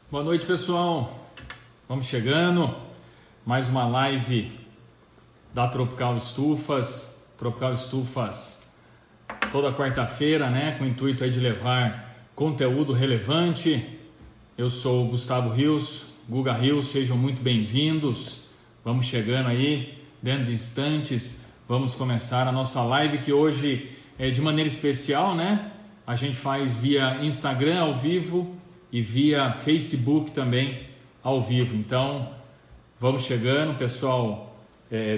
Boa noite, pessoal. Vamos chegando. Mais uma live da Tropical Estufas. Tropical Estufas toda quarta-feira, né? Com o intuito aí de levar conteúdo relevante. Eu sou o Gustavo Rios, Guga Rios. Sejam muito bem-vindos. Vamos chegando aí. Dentro de instantes, vamos começar a nossa live, que hoje é de maneira especial, né? A gente faz via Instagram ao vivo e via Facebook também ao vivo. Então, vamos chegando, pessoal,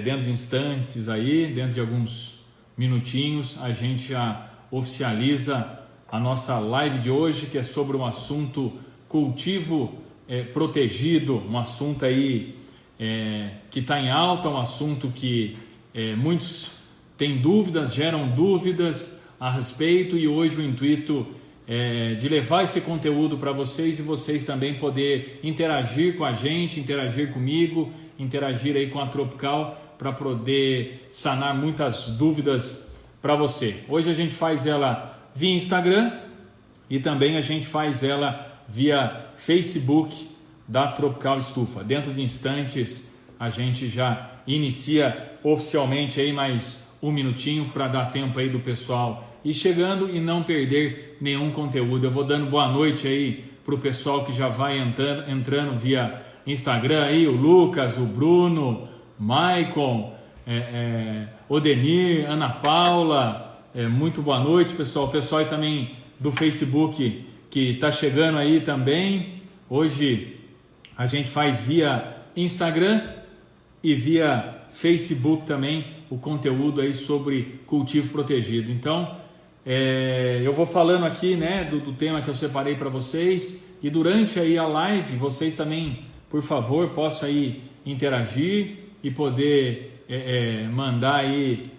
dentro de instantes aí, dentro de alguns minutinhos, a gente já oficializa a nossa live de hoje, que é sobre um assunto cultivo protegido, um assunto aí que está em alta, um assunto que muitos têm dúvidas, geram dúvidas a respeito, e hoje o intuito de levar esse conteúdo para vocês e vocês também poder interagir com a gente, interagir comigo, interagir aí com a Tropical para poder sanar muitas dúvidas para você. Hoje a gente faz ela via Instagram e também a gente faz ela via Facebook da Tropical Estufa. Dentro de instantes a gente já inicia oficialmente aí mais um minutinho para dar tempo aí do pessoal ir chegando e não perder nenhum conteúdo. Eu vou dando boa noite aí para o pessoal que já vai entrando via Instagram aí, o Lucas, o Bruno, Maicon, Odenir, Ana Paula, muito boa noite, pessoal. O pessoal aí também do Facebook que está chegando aí também. Hoje a gente faz via Instagram e via Facebook também o conteúdo aí sobre cultivo protegido. Então, eu vou falando aqui, né, do tema que eu separei para vocês, e durante aí a live vocês também, por favor, possam aí interagir e poder mandar aí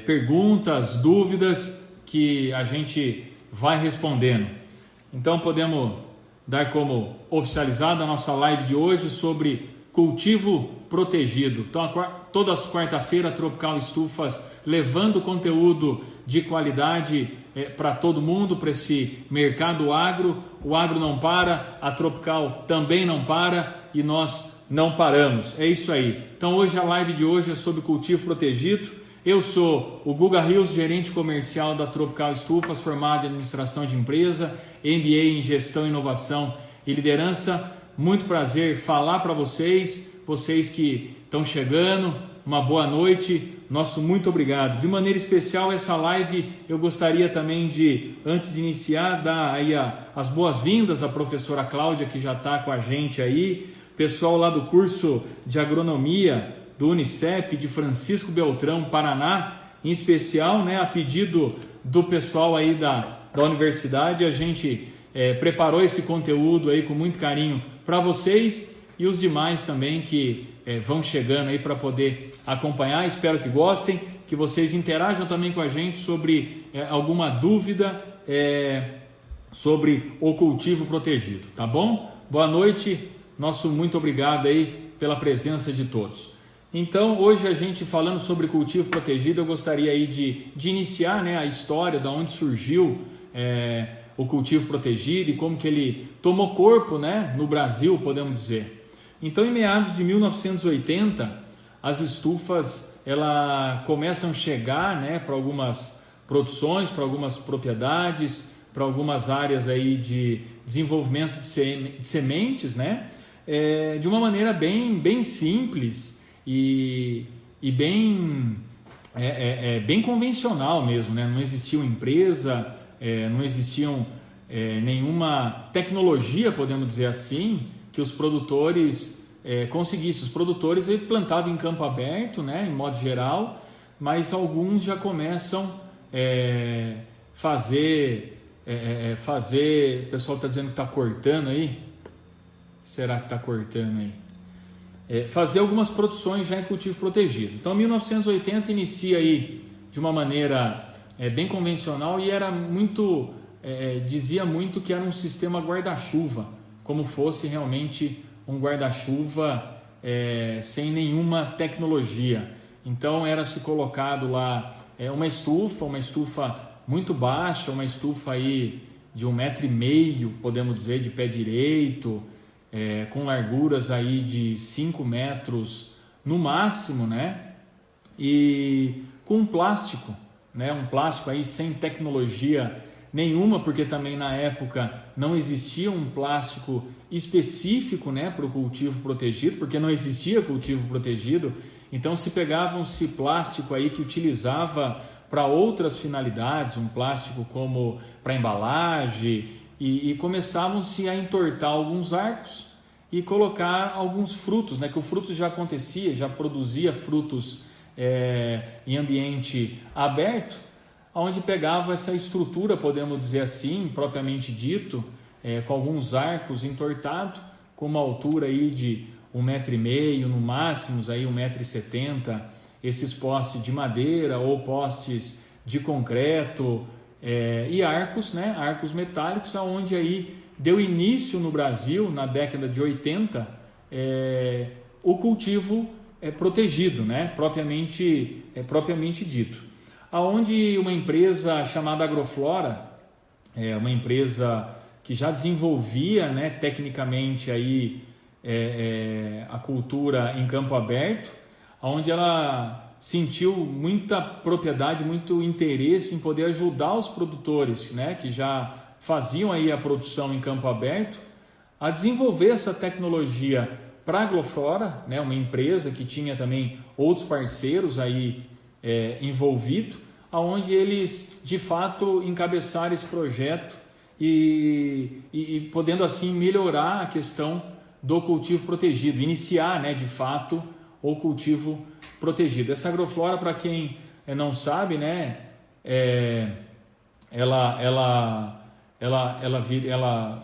perguntas, dúvidas que a gente vai respondendo. Então podemos dar como oficializada a nossa live de hoje sobre cultivo protegido. Então, todas as quarta-feiras, Tropical Estufas levando conteúdo de qualidade para todo mundo, para esse mercado agro. O agro não para, a Tropical também não para e nós não paramos. É isso aí. Então hoje a live de hoje é sobre cultivo protegido. Eu sou o Guga Rios, gerente comercial da Tropical Estufas, formado em administração de empresa, MBA em gestão, inovação e liderança. Muito prazer falar para vocês que estão chegando, uma boa noite, nosso muito obrigado. De maneira especial, essa live eu gostaria também de, antes de iniciar, dar aí as boas-vindas à professora Cláudia, que já está com a gente aí, pessoal lá do curso de agronomia do Unicep de Francisco Beltrão, Paraná, em especial, né, a pedido do pessoal aí da universidade, a gente preparou esse conteúdo aí com muito carinho para vocês e os demais também que vão chegando aí para poder acompanhar. Espero que gostem, que vocês interajam também com a gente sobre alguma dúvida sobre o cultivo protegido, tá bom? Boa noite, nosso muito obrigado aí pela presença de todos. Então, hoje a gente falando sobre cultivo protegido, eu gostaria aí de iniciar, né, a história, da onde surgiu o cultivo protegido e como que ele tomou corpo, né, no Brasil, podemos dizer. Então, em meados de 1980, as estufas começam a chegar, né, para algumas produções, para algumas propriedades, para algumas áreas aí de desenvolvimento de sementes, né, de uma maneira bem simples e bem convencional mesmo, né? Não existia empresa, não existiam nenhuma tecnologia, podemos dizer assim, que os produtores conseguissem. Os produtores plantavam em campo aberto, né, em modo geral, mas alguns já começam a fazer. O pessoal está dizendo que está cortando aí. Será que está cortando aí? Fazer algumas produções já em cultivo protegido. Então, 1980 inicia aí de uma maneira bem convencional e era muito, dizia muito que era um sistema guarda-chuva, como fosse realmente um guarda-chuva sem nenhuma tecnologia. Então, era-se colocado lá uma estufa muito baixa, uma estufa aí de 1,5 m, podemos dizer, de pé direito, com larguras aí de 5 metros no máximo, né? E com plástico, né? Um plástico aí sem tecnologia nenhuma, porque também na época não existia um plástico específico, né, para o cultivo protegido, porque não existia cultivo protegido. Então se pegavam-se plástico aí que utilizava para outras finalidades, um plástico como para embalagem, e começavam-se a entortar alguns arcos e colocar alguns frutos, né, que o fruto já acontecia, já produzia frutos em ambiente aberto, onde pegava essa estrutura, podemos dizer assim, propriamente dito, com alguns arcos entortados, com uma altura aí de 1,5 m, no máximo aí 1,70 m, esses postes de madeira ou postes de concreto, e arcos, né, arcos metálicos, aonde aí deu início no Brasil, na década de 80, o cultivo protegido, né, propriamente dito. Aonde uma empresa chamada Agroflora, uma empresa que já desenvolvia, né, tecnicamente aí, a cultura em campo aberto, onde ela sentiu muita propriedade, muito interesse em poder ajudar os produtores, né, que já faziam aí a produção em campo aberto, a desenvolver essa tecnologia para a Agroflora, né, uma empresa que tinha também outros parceiros aí envolvido, aonde eles de fato encabeçaram esse projeto e podendo assim melhorar a questão do cultivo protegido, iniciar, né, de fato o cultivo protegido. Essa Agroflora, para quem não sabe, né, ela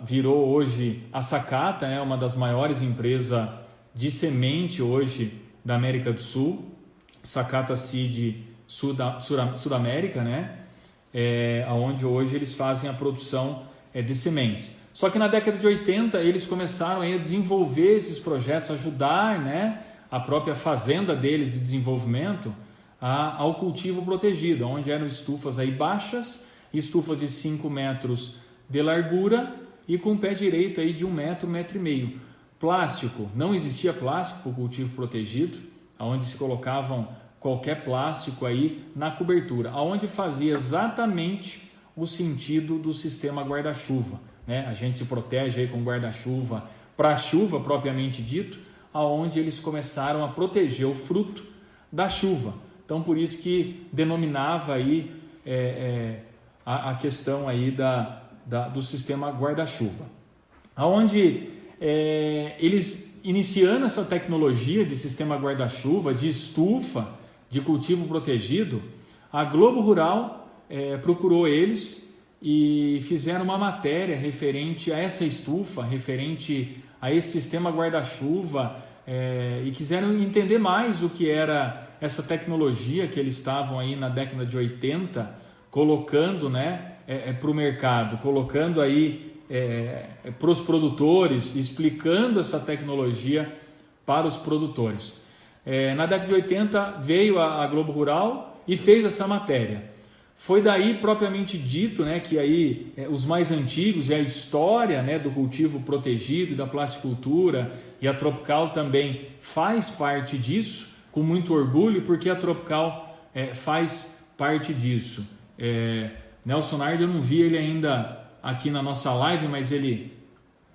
virou hoje a Sakata, né, uma das maiores empresas de semente hoje da América do Sul, Sakata Seed Sudamérica, né, onde hoje eles fazem a produção de sementes. Só que na década de 80 eles começaram aí a desenvolver esses projetos, ajudar, né, a própria fazenda deles de desenvolvimento ao cultivo protegido, onde eram estufas aí baixas, estufas de 5 metros de largura e com pé direito aí de 1 metro, 1,5 m. Plástico, não existia plástico para o cultivo protegido, onde se colocavam qualquer plástico aí na cobertura, aonde fazia exatamente o sentido do sistema guarda-chuva, né? A gente se protege aí com guarda-chuva para a chuva propriamente dito, aonde eles começaram a proteger o fruto da chuva. Então por isso que denominava aí a questão aí do sistema guarda-chuva, aonde eles iniciando essa tecnologia de sistema guarda-chuva, de estufa, de cultivo protegido, a Globo Rural procurou eles e fizeram uma matéria referente a essa estufa, referente a esse sistema guarda-chuva, e quiseram entender mais o que era essa tecnologia que eles estavam aí na década de 80 colocando, né, para o mercado, colocando aí para os produtores, explicando essa tecnologia para os produtores. Na década de 80 veio a Globo Rural e fez essa matéria. Foi daí propriamente dito, né, que aí os mais antigos e a história, né, do cultivo protegido e da plasticultura, e a Tropical também faz parte disso, com muito orgulho, porque a Tropical faz parte disso. Nelson Nardi, eu não vi ele ainda aqui na nossa live, mas ele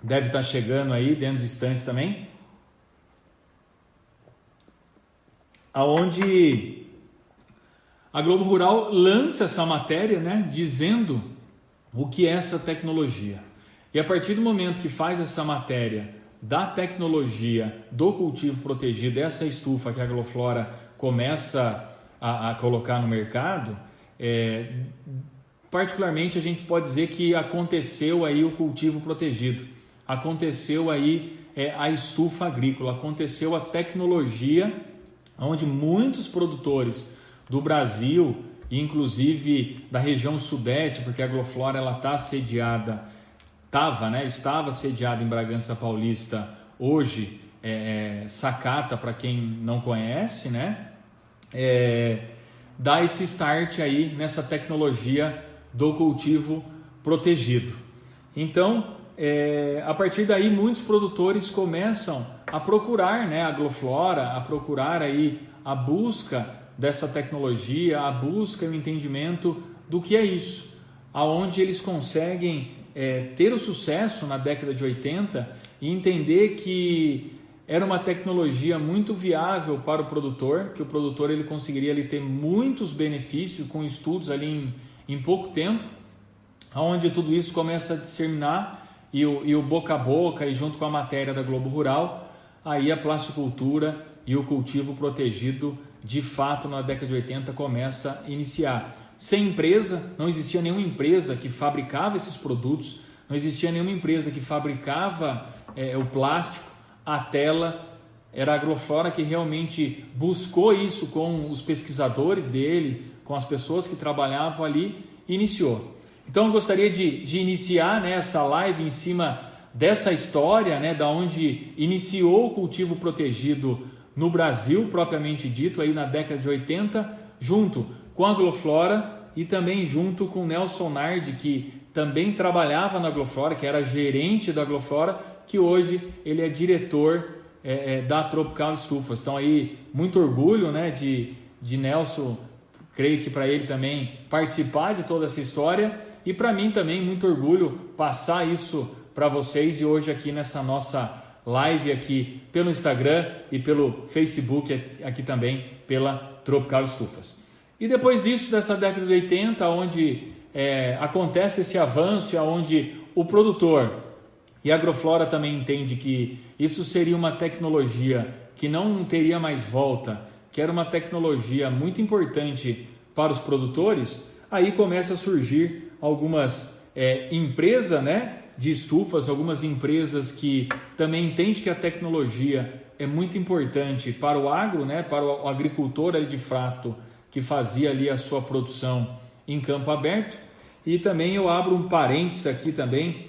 deve estar chegando aí dentro de instantes também, aonde a Globo Rural lança essa matéria, né, dizendo o que é essa tecnologia. E a partir do momento que faz essa matéria da tecnologia do cultivo protegido, essa estufa que a Agroflora começa a colocar no mercado, particularmente a gente pode dizer que aconteceu aí o cultivo protegido, aconteceu aí a estufa agrícola, aconteceu a tecnologia onde muitos produtores do Brasil, inclusive da região sudeste, porque a Agroflora ela estava sediada em Bragança Paulista, hoje Sakata, para quem não conhece, né, dá esse start aí nessa tecnologia do cultivo protegido. Então, a partir daí muitos produtores começam a procurar, né, a Agroflora, a procurar aí a busca dessa tecnologia, a busca e o entendimento do que é isso, aonde eles conseguem ter o sucesso na década de 80 e entender que era uma tecnologia muito viável para o produtor, que o produtor ele conseguiria ali ter muitos benefícios com estudos ali em pouco tempo, onde tudo isso começa a disseminar e o boca a boca e junto com a matéria da Globo Rural, aí a plasticultura e o cultivo protegido de fato na década de 80 começa a iniciar. Sem empresa, não existia nenhuma empresa que fabricava esses produtos, não existia nenhuma empresa que fabricava o plástico, a tela. Era a Agroflora que realmente buscou isso com os pesquisadores dele, com as pessoas que trabalhavam ali e iniciou. Então eu gostaria de iniciar, né, essa live em cima dessa história, né, da onde iniciou o cultivo protegido no Brasil, propriamente dito, aí na década de 80, junto com a Agroflora e também junto com Nelson Nardi, que também trabalhava na Agroflora, que era gerente da Agroflora, que hoje ele é diretor da Tropical Estufas. Então aí muito orgulho, né, de Nelson, creio que para ele também participar de toda essa história. E para mim também muito orgulho passar isso para vocês, e hoje aqui nessa nossa live aqui pelo Instagram e pelo Facebook, aqui também pela Tropical Estufas. E depois disso, dessa década de 80, onde acontece esse avanço, onde o produtor e a Agroflora também entende que isso seria uma tecnologia que não teria mais volta, que era uma tecnologia muito importante para os produtores, aí começa a surgir algumas empresas, né, de estufas, algumas empresas que também entendem que a tecnologia é muito importante para o agro, né, para o agricultor ali de fato, que fazia ali a sua produção em campo aberto. E também eu abro um parênteses aqui também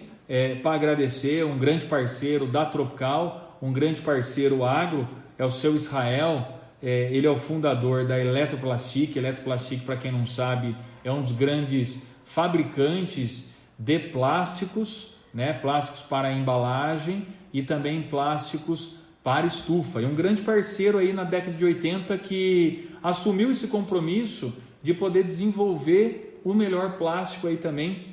para agradecer um grande parceiro da Tropical, um grande parceiro agro, é o seu Israel. Ele é o fundador da Eletroplastic. Eletroplastic, para quem não sabe, é um dos grandes fabricantes de plásticos, né? Plásticos para embalagem e também plásticos para estufa. E um grande parceiro aí na década de 80 que assumiu esse compromisso de poder desenvolver o melhor plástico aí também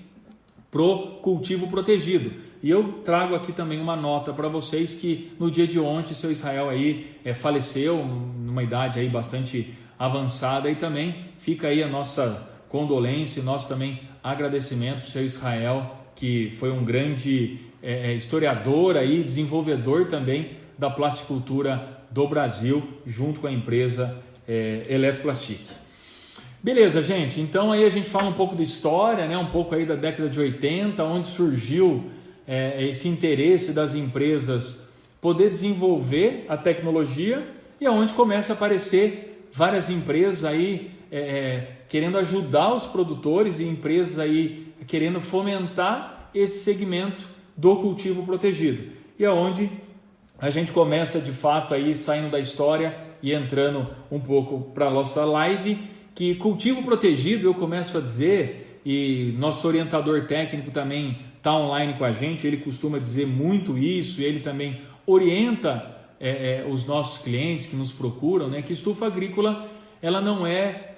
pro cultivo protegido. E eu trago aqui também uma nota para vocês que no dia de ontem seu Israel aí faleceu numa idade aí bastante avançada, e também fica aí a nossa condolência e nosso também agradecimento ao seu Israel, que foi um grande historiador aí, desenvolvedor também da plasticultura do Brasil, junto com a empresa Eletroplastic. Beleza, gente, então aí a gente fala um pouco da história, né, um pouco aí da década de 80, onde surgiu esse interesse das empresas poder desenvolver a tecnologia, e aonde começa a aparecer várias empresas aí querendo ajudar os produtores e empresas aí querendo fomentar esse segmento do cultivo protegido. E aonde a gente começa de fato aí saindo da história e entrando um pouco para a nossa live, que cultivo protegido, eu começo a dizer, e nosso orientador técnico também está online com a gente, ele costuma dizer muito isso, e ele também orienta os nossos clientes que nos procuram, né, que estufa agrícola ela não é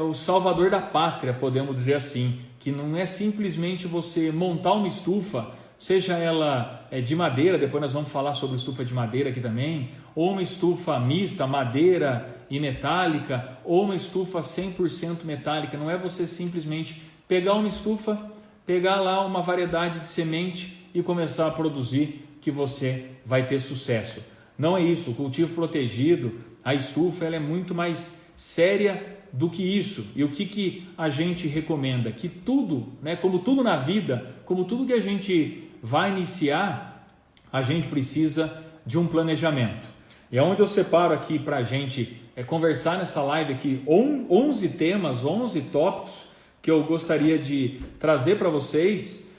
o salvador da pátria, podemos dizer assim, que não é simplesmente você montar uma estufa, seja ela de madeira, depois nós vamos falar sobre estufa de madeira aqui também, ou uma estufa mista, madeira e metálica, ou uma estufa 100% metálica. Não é você simplesmente pegar uma estufa, pegar lá uma variedade de semente e começar a produzir que você vai ter sucesso. Não é isso. O cultivo protegido, a estufa, ela é muito mais séria do que isso. E o que a gente recomenda? Que tudo, né, como tudo na vida, como tudo que a gente vai iniciar, a gente precisa de um planejamento. E é onde eu separo aqui para a gente conversar nessa live aqui 11 temas, 11 tópicos que eu gostaria de trazer para vocês,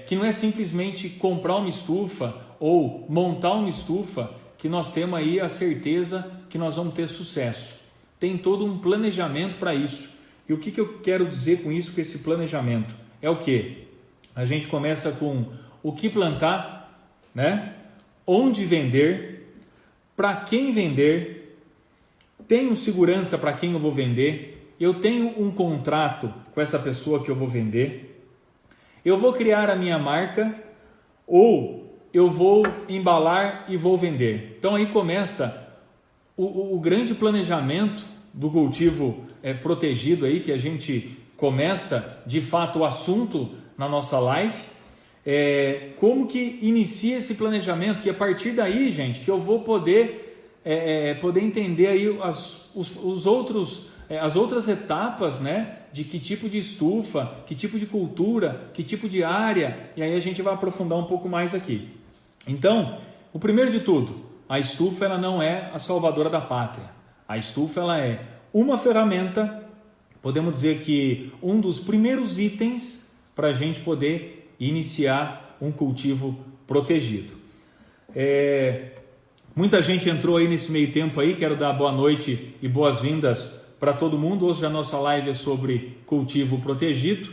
que não é simplesmente comprar uma estufa ou montar uma estufa que nós temos aí a certeza que nós vamos ter sucesso. Tem todo um planejamento para isso. E o que eu quero dizer com isso, com esse planejamento? É o que? A gente começa com o que plantar, né? Onde vender, para quem vender, tenho segurança para quem eu vou vender, eu tenho um contrato com essa pessoa que eu vou vender, eu vou criar a minha marca ou eu vou embalar e vou vender. Então aí começa o grande planejamento do cultivo protegido aí, que a gente começa de fato o assunto na nossa live. Como que inicia esse planejamento, que a partir daí, gente, que eu vou poder entender aí as outras etapas, né, de que tipo de estufa, que tipo de cultura, que tipo de área, e aí a gente vai aprofundar um pouco mais aqui. Então, o primeiro de tudo, a estufa ela não é a salvadora da pátria. A estufa ela é uma ferramenta, podemos dizer que um dos primeiros itens para a gente poder iniciar um cultivo protegido. Muita gente entrou aí nesse meio tempo aí, quero dar boa noite e boas-vindas para todo mundo. Hoje a nossa live é sobre cultivo protegido.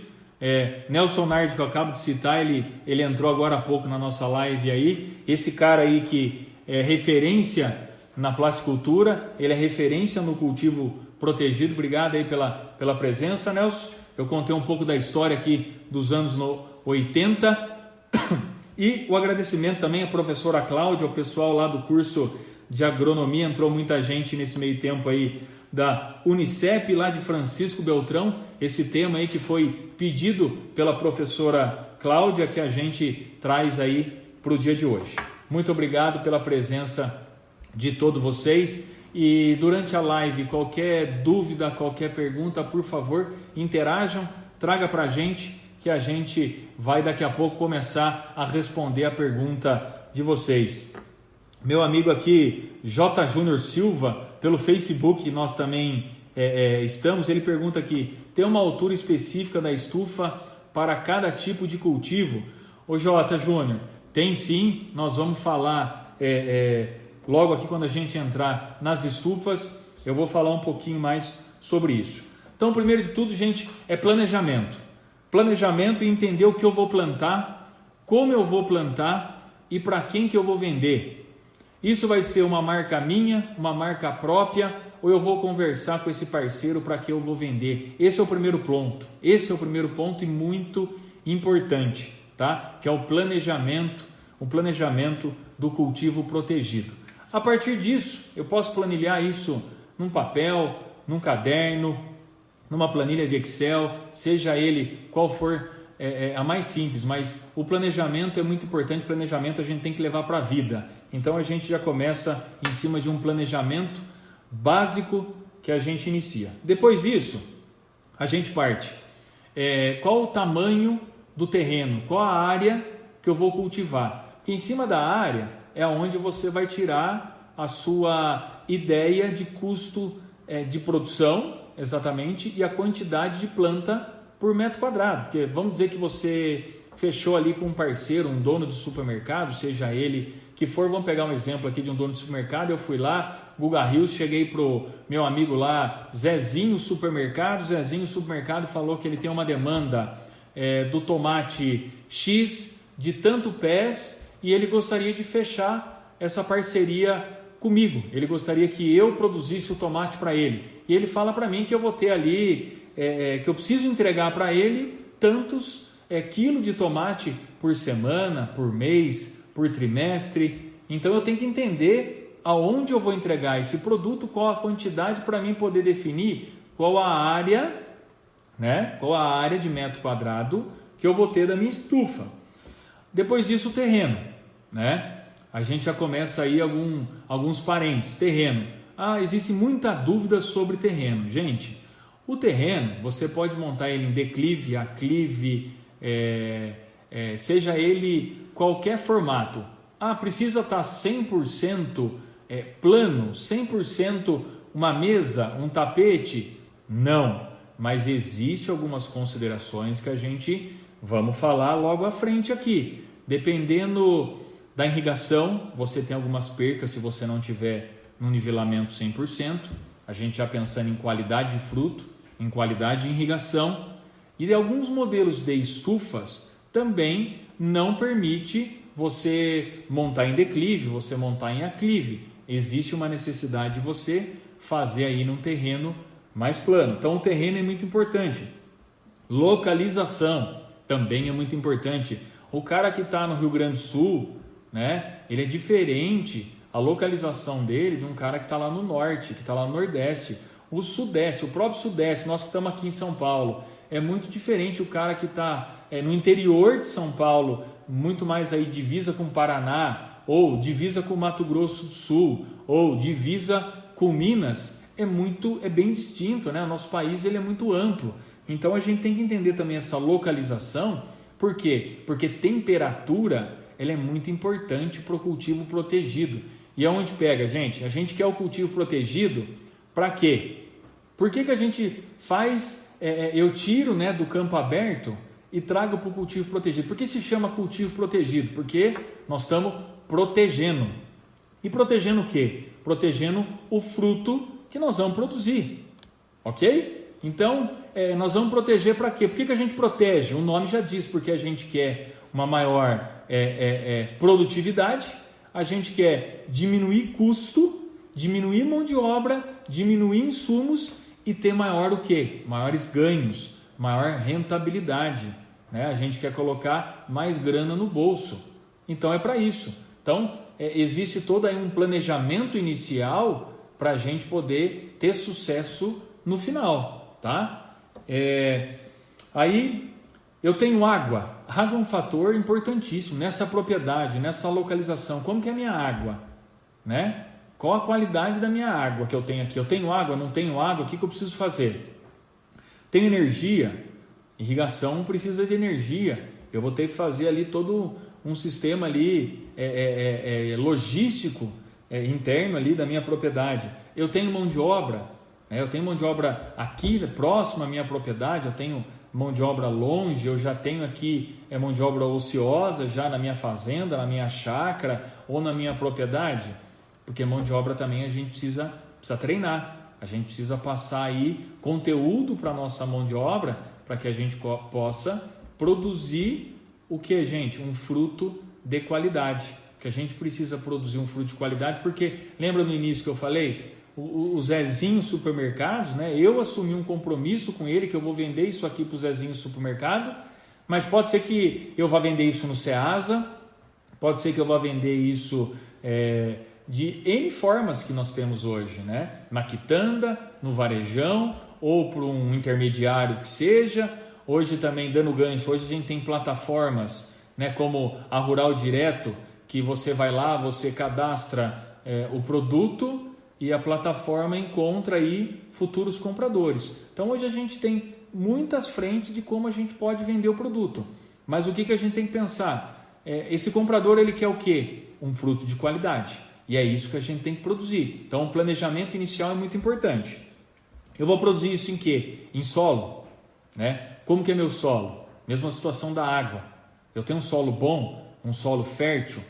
Nelson Nardi, que eu acabo de citar, ele entrou agora há pouco na nossa live aí. Esse cara aí que é referência na plasticultura, ele é referência no cultivo protegido. Obrigado aí pela presença, Nelson. Eu contei um pouco da história aqui dos anos 80. E o agradecimento também à professora Cláudia, ao pessoal lá do curso de agronomia. Entrou muita gente nesse meio tempo aí da Unicep, lá de Francisco Beltrão. Esse tema aí que foi pedido pela professora Cláudia, que a gente traz aí para o dia de hoje. Muito obrigado pela presença de todos vocês. E durante a live, qualquer dúvida, qualquer pergunta, por favor, interajam, traga para a gente, que a gente vai daqui a pouco começar a responder a pergunta de vocês. Meu amigo aqui, J. Júnior Silva, pelo Facebook, nós também estamos, ele pergunta aqui, tem uma altura específica da estufa para cada tipo de cultivo? Ô J. Júnior, tem sim, nós vamos falar logo aqui quando a gente entrar nas estufas, eu vou falar um pouquinho mais sobre isso. Então, primeiro de tudo, gente, é planejamento. Planejamento e entender o que eu vou plantar, como eu vou plantar e para quem que eu vou vender. Isso vai ser uma marca minha, uma marca própria, ou eu vou conversar com esse parceiro para que eu vou vender. Esse é o primeiro ponto. Esse é o primeiro ponto e muito importante, tá? Que é o planejamento do cultivo protegido. A partir disso, eu posso planilhar isso num papel, num caderno, numa planilha de Excel, seja ele qual for a mais simples, mas o planejamento é muito importante. Planejamento a gente tem que levar para a vida. Então a gente já começa em cima de um planejamento básico que a gente inicia. Depois disso, a gente parte. Qual o tamanho do terreno? Qual a área que eu vou cultivar? Porque em cima da área é onde você vai tirar a sua ideia de custo de produção, exatamente, e a quantidade de planta por metro quadrado. Porque vamos dizer que você fechou ali com um parceiro, um dono de supermercado, seja ele que for, vamos pegar um exemplo aqui de um dono de supermercado. Eu fui lá, Guga Rios, cheguei pro meu amigo lá, Zezinho Supermercado. Zezinho Supermercado falou que ele tem uma demanda do tomate X de tanto pés e ele gostaria de fechar essa parceria comigo. Ele gostaria que eu produzisse o tomate para ele. E ele fala para mim que eu vou ter ali, que eu preciso entregar para ele tantos quilos de tomate por semana, por mês, por trimestre. Então eu tenho que entender aonde eu vou entregar esse produto, qual a quantidade para mim poder definir qual a área, né? Qual a área de metro quadrado que eu vou ter da minha estufa. Depois disso, o terreno, né? A gente já começa aí alguns parênteses. Terreno. Existe muita dúvida sobre terreno. Gente, o terreno, você pode montar ele em declive, aclive, seja ele qualquer formato. Precisa estar 100% plano, 100% uma mesa, um tapete? Não, mas existe algumas considerações que a gente vamos falar logo à frente aqui. Dependendo da irrigação, você tem algumas percas se você não tiver no nivelamento 100%. A gente já pensando em qualidade de fruto, em qualidade de irrigação. E de alguns modelos de estufas, também não permite você montar em declive, você montar em aclive. Existe uma necessidade de você fazer aí num terreno mais plano. Então o terreno é muito importante. Localização também é muito importante. O cara que está no Rio Grande do Sul, né, ele é diferente, a localização dele, de um cara que está lá no norte, que está lá no nordeste. O sudeste, o próprio sudeste, nós que estamos aqui em São Paulo, é muito diferente o cara que está no interior de São Paulo, muito mais aí divisa com o Paraná, ou divisa com o Mato Grosso do Sul, ou divisa com Minas. É bem distinto, né? O nosso país ele é muito amplo. Então a gente tem que entender também essa localização. Por quê? Porque temperatura ela é muito importante para o cultivo protegido. E aonde pega, gente? A gente quer o cultivo protegido para quê? Por que a gente faz, eu tiro, né, do campo aberto e trago para o cultivo protegido? Por que se chama cultivo protegido? Porque nós estamos protegendo. E protegendo o quê? Protegendo o fruto que nós vamos produzir. Ok? Então, nós vamos proteger para quê? Por que a gente protege? O nome já diz, porque a gente quer uma maior produtividade, a gente quer diminuir custo, diminuir mão de obra, diminuir insumos e ter maior o quê? Maiores ganhos, maior rentabilidade. Né? A gente quer colocar mais grana no bolso. Então é para isso. Então existe todo aí um planejamento inicial para a gente poder ter sucesso no final. Tá? Aí eu tenho água. Água é um fator importantíssimo nessa propriedade, nessa localização. Como que é a minha água? Né? Qual a qualidade da minha água que eu tenho aqui? Eu tenho água, não tenho água? O que eu preciso fazer? Tenho energia? Irrigação precisa de energia. Eu vou ter que fazer ali todo um sistema ali logístico interno ali da minha propriedade. Eu tenho mão de obra? Eu tenho mão de obra aqui, próxima à minha propriedade, eu tenho mão de obra longe, eu já tenho aqui mão de obra ociosa já na minha fazenda, na minha chácara ou na minha propriedade, porque mão de obra também a gente precisa treinar, a gente precisa passar aí conteúdo para a nossa mão de obra para que a gente possa produzir o que, gente? Um fruto de qualidade, que a gente precisa produzir um fruto de qualidade, porque lembra no início que eu falei? O Zezinho Supermercados, né? Eu assumi um compromisso com ele que eu vou vender isso aqui para o Zezinho Supermercado, mas pode ser que eu vá vender isso no Ceasa, pode ser que eu vá vender isso de N formas que nós temos hoje, né? Na quitanda, no varejão, ou para um intermediário que seja. Hoje também, dando gancho, hoje a gente tem plataformas, né, como a Rural Direto, que você vai lá, você cadastra o produto e a plataforma encontra aí futuros compradores. Então hoje a gente tem muitas frentes de como a gente pode vender o produto. Mas o que a gente tem que pensar? Esse comprador ele quer o quê? Um fruto de qualidade. E é isso que a gente tem que produzir. Então o planejamento inicial é muito importante. Eu vou produzir isso em quê? Em solo. Né? Como que é meu solo? Mesma situação da água. Eu tenho um solo bom, um solo fértil.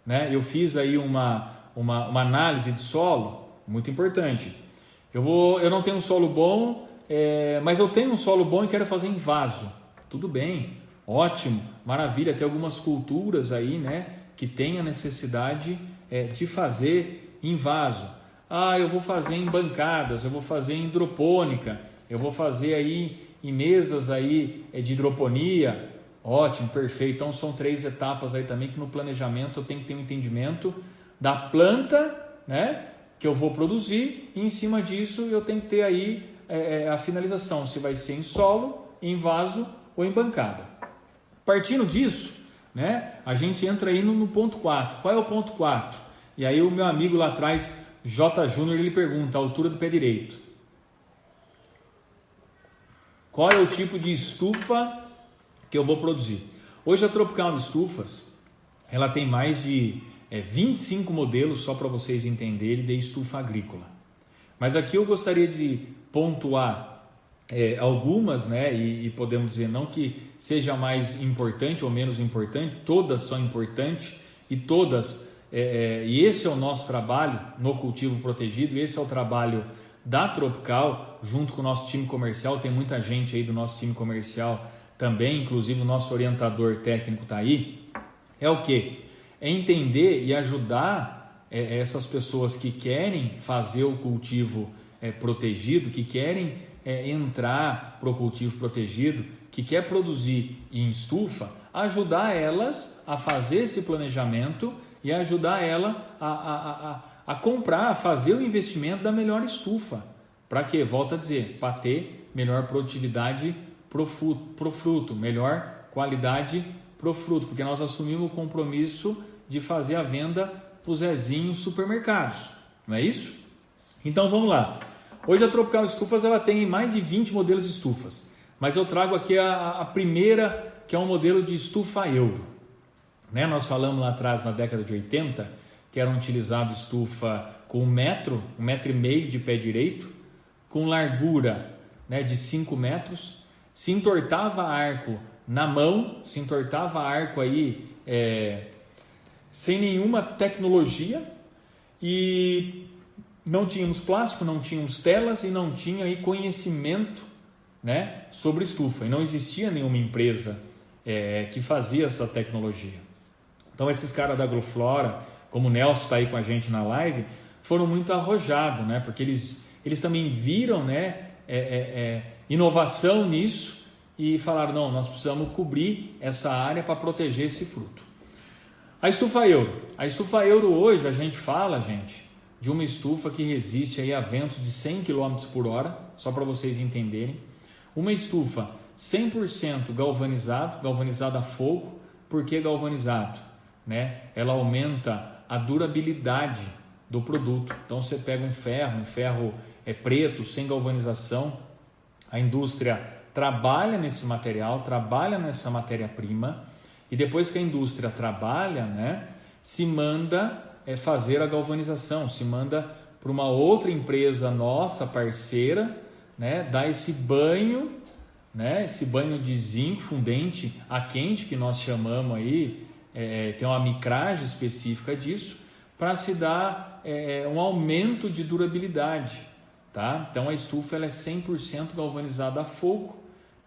Né? Eu fiz aí uma análise de solo. Muito importante. Eu não tenho um solo bom, mas eu tenho um solo bom e quero fazer em vaso. Tudo bem, ótimo, maravilha. Tem algumas culturas aí, né, que tem a necessidade de fazer em vaso. Eu vou fazer em bancadas, eu vou fazer em hidropônica, eu vou fazer aí em mesas aí de hidroponia. Ótimo, perfeito. Então são 3 etapas aí também que no planejamento eu tenho que ter um entendimento da planta, né, que eu vou produzir, e em cima disso eu tenho que ter aí a finalização, se vai ser em solo, em vaso ou em bancada. Partindo disso, né, a gente entra aí no ponto 4. Qual é o ponto 4? E aí o meu amigo lá atrás, J. Júnior, ele pergunta a altura do pé direito. Qual é o tipo de estufa que eu vou produzir? Hoje a Tropical Estufas, ela tem mais de 25 modelos, só para vocês entenderem, de estufa agrícola. Mas aqui eu gostaria de pontuar algumas, né, e podemos dizer não que seja mais importante ou menos importante, todas são importantes e todas, e esse é o nosso trabalho no cultivo protegido, esse é o trabalho da Tropical, junto com o nosso time comercial. Tem muita gente aí do nosso time comercial também, inclusive o nosso orientador técnico está aí, é o quê? É entender e ajudar essas pessoas que querem fazer o cultivo protegido, que querem entrar para o cultivo protegido, que quer produzir em estufa, ajudar elas a fazer esse planejamento e ajudar ela a comprar, a fazer o investimento da melhor estufa. Para quê? Volto a dizer, para ter melhor produtividade pro fruto, melhor qualidade pro fruto, porque nós assumimos o compromisso de fazer a venda para os Zezinhos supermercados, não é isso? Então vamos lá. Hoje a Tropical Estufas ela tem mais de 20 modelos de estufas, mas eu trago aqui a primeira, que é um modelo de estufa euro. Né? Nós falamos lá atrás, na década de 80, que eram utilizadas estufa com 1 metro, 1,5 metro de pé direito, com largura, né, de 5 metros, se entortava arco na mão, se entortava arco aí sem nenhuma tecnologia, e não tínhamos plástico, não tínhamos telas e não tinha aí conhecimento, né, sobre estufa, e não existia nenhuma empresa que fazia essa tecnologia. Então esses caras da Agroflora, como o Nelson está aí com a gente na live, foram muito arrojados, né, porque eles também viram, né, inovação nisso e falaram, não, nós precisamos cobrir essa área para proteger esse fruto. A estufa euro. A estufa euro hoje a gente fala, de uma estufa que resiste aí a ventos de 100 km por hora, só para vocês entenderem. Uma estufa 100% galvanizada a fogo. Por que galvanizado? Né? Ela aumenta a durabilidade do produto. Então você pega um ferro preto, sem galvanização, a indústria trabalha nesse material, trabalha nessa matéria-prima, e depois que a indústria trabalha, né, se manda fazer a galvanização, se manda para uma outra empresa nossa, parceira, né, dar esse banho, né, esse banho de zinco fundente a quente, que nós chamamos aí, tem uma micragem específica disso, para se dar um aumento de durabilidade. Tá? Então a estufa ela é 100% galvanizada a fogo,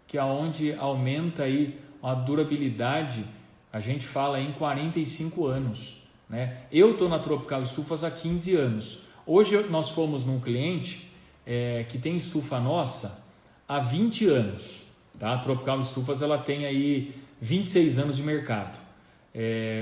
que é onde aumenta aí a durabilidade, a gente fala em 45 anos. Né? Eu estou na Tropical Estufas há 15 anos. Hoje nós fomos num cliente que tem estufa nossa há 20 anos. Tá? A Tropical Estufas ela tem aí 26 anos de mercado.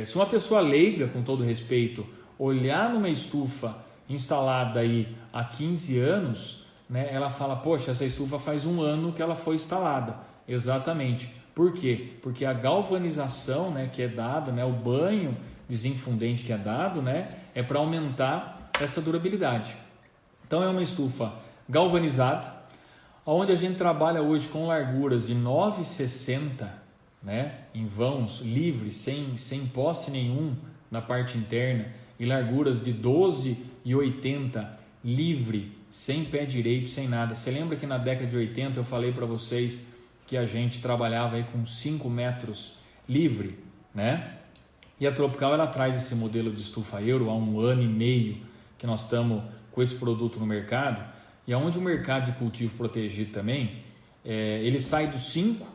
Se uma pessoa leiga, com todo respeito, olhar numa estufa instalada aí há 15 anos, né, ela fala, poxa, essa estufa faz 1 ano que ela foi instalada. Exatamente. Por quê? Porque a galvanização, né, que é dada, né, o banho de zinco fundente que é dado, né, é para aumentar essa durabilidade. Então é uma estufa galvanizada, onde a gente trabalha hoje com larguras de 9,60, né, em vãos livres, sem poste nenhum na parte interna, e larguras de 12,80 livre, sem pé direito, sem nada. Você lembra que na década de 80 eu falei para vocês que a gente trabalhava aí com 5 metros livre, né? E a Tropical ela traz esse modelo de estufa euro há 1 ano e meio que nós estamos com esse produto no mercado, e aonde o mercado de cultivo protegido também, ele sai do 5,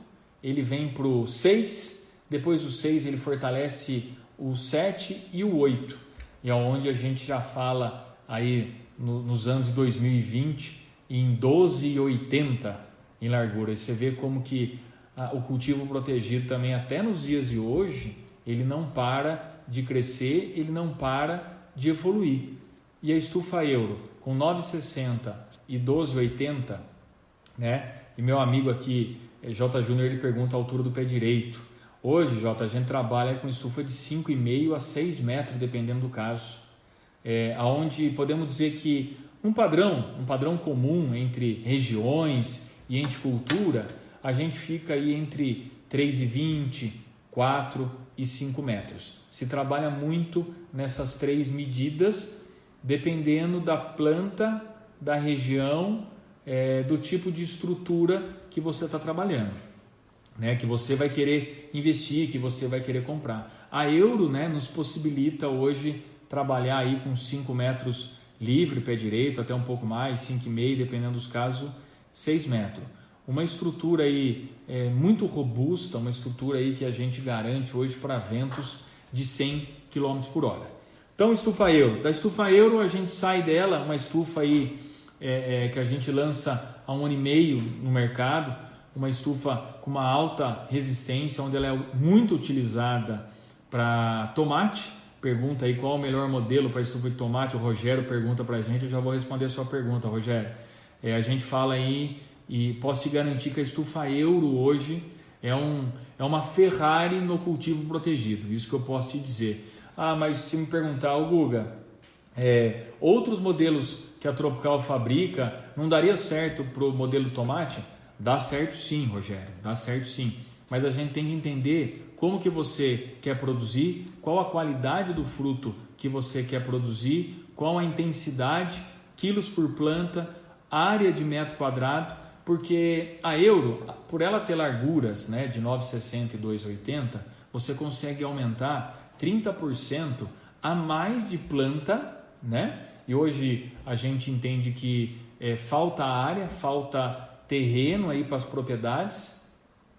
ele vem para o 6, depois do 6 ele fortalece o 7 e o 8, e aonde a gente já fala aí nos anos de 2020 em 12,80 em largura. E você vê como que o cultivo protegido também, até nos dias de hoje, ele não para de crescer, ele não para de evoluir. E a estufa euro com 9,60 e 12,80, né? E meu amigo aqui, J. Júnior, ele pergunta a altura do pé direito. Hoje, J, a gente trabalha com estufa de 5,5 a 6 metros, dependendo do caso. Onde podemos dizer que um padrão comum entre regiões e entre cultura, a gente fica aí entre 3,20, 4 e 5 metros. Se trabalha muito nessas 3 medidas, dependendo da planta, da região, do tipo de estrutura que você está trabalhando, né? Que você vai querer investir, que você vai querer comprar. A Euro, né, nos possibilita hoje trabalhar aí com 5 metros livre, pé direito, até um pouco mais, 5,5, dependendo dos casos, 6 metros. uma estrutura aí muito robusta, uma estrutura aí que a gente garante hoje para ventos de 100 km por hora. Então, estufa Euro. Da estufa Euro a gente sai dela, uma estufa aí que a gente lança há 1 ano e meio no mercado, uma estufa com uma alta resistência, onde ela é muito utilizada para tomate. Pergunta aí qual o melhor modelo para estufa de tomate, o Rogério pergunta para a gente, eu já vou responder a sua pergunta, Rogério. A gente fala aí, e posso te garantir que a estufa Euro hoje é uma Ferrari no cultivo protegido, isso que eu posso te dizer. Ah, mas se me perguntar, Guga, outros modelos que a Tropical fabrica, não daria certo para o modelo tomate? Dá certo sim, Rogério, dá certo sim, mas a gente tem que entender como que você quer produzir, qual a qualidade do fruto que você quer produzir, qual a intensidade, quilos por planta, área de metro quadrado, porque a Euro, por ela ter larguras, né, de 9,60 e 2,80, você consegue aumentar 30% a mais de planta, né? E hoje a gente entende que falta área, falta terreno aí para as propriedades,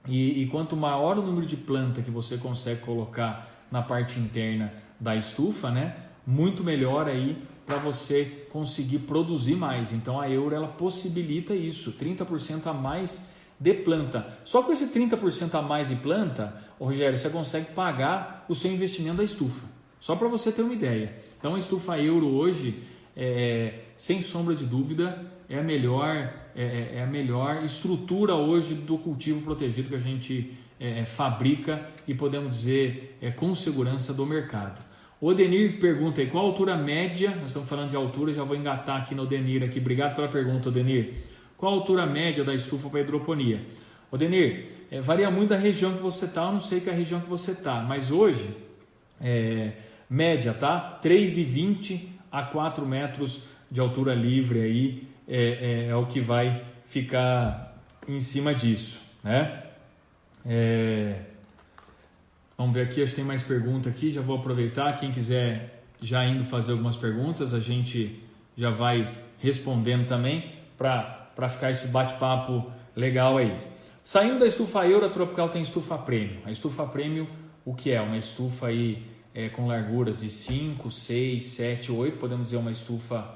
e quanto maior o número de planta que você consegue colocar na parte interna da estufa, né, muito melhor aí para você conseguir produzir mais. Então a Euro ela possibilita isso, 30% a mais de planta. Só com esse 30% a mais de planta, Rogério, você consegue pagar o seu investimento da estufa. Só para você ter uma ideia. Então a estufa Euro hoje, sem sombra de dúvida, é a melhor estrutura hoje do cultivo protegido que a gente fabrica e podemos dizer com segurança do mercado. O Odenir pergunta aí, qual a altura média, nós estamos falando de altura, já vou engatar aqui no Odenir aqui, obrigado pela pergunta, Odenir. Qual a altura média da estufa para hidroponia? Odenir, varia muito da região que você está, eu não sei que é a região que você está, mas hoje, média, tá? 3,20 a 4 metros de altura livre aí, é o que vai ficar em cima disso, né? Vamos ver aqui, acho que tem mais pergunta aqui, já vou aproveitar, quem quiser já indo fazer algumas perguntas, a gente já vai respondendo também para ficar esse bate-papo legal aí. Saindo da estufa Euro, a Tropical tem estufa Premium. A estufa Premium, o que é? Uma estufa aí com larguras de 5, 6, 7, 8, podemos dizer uma estufa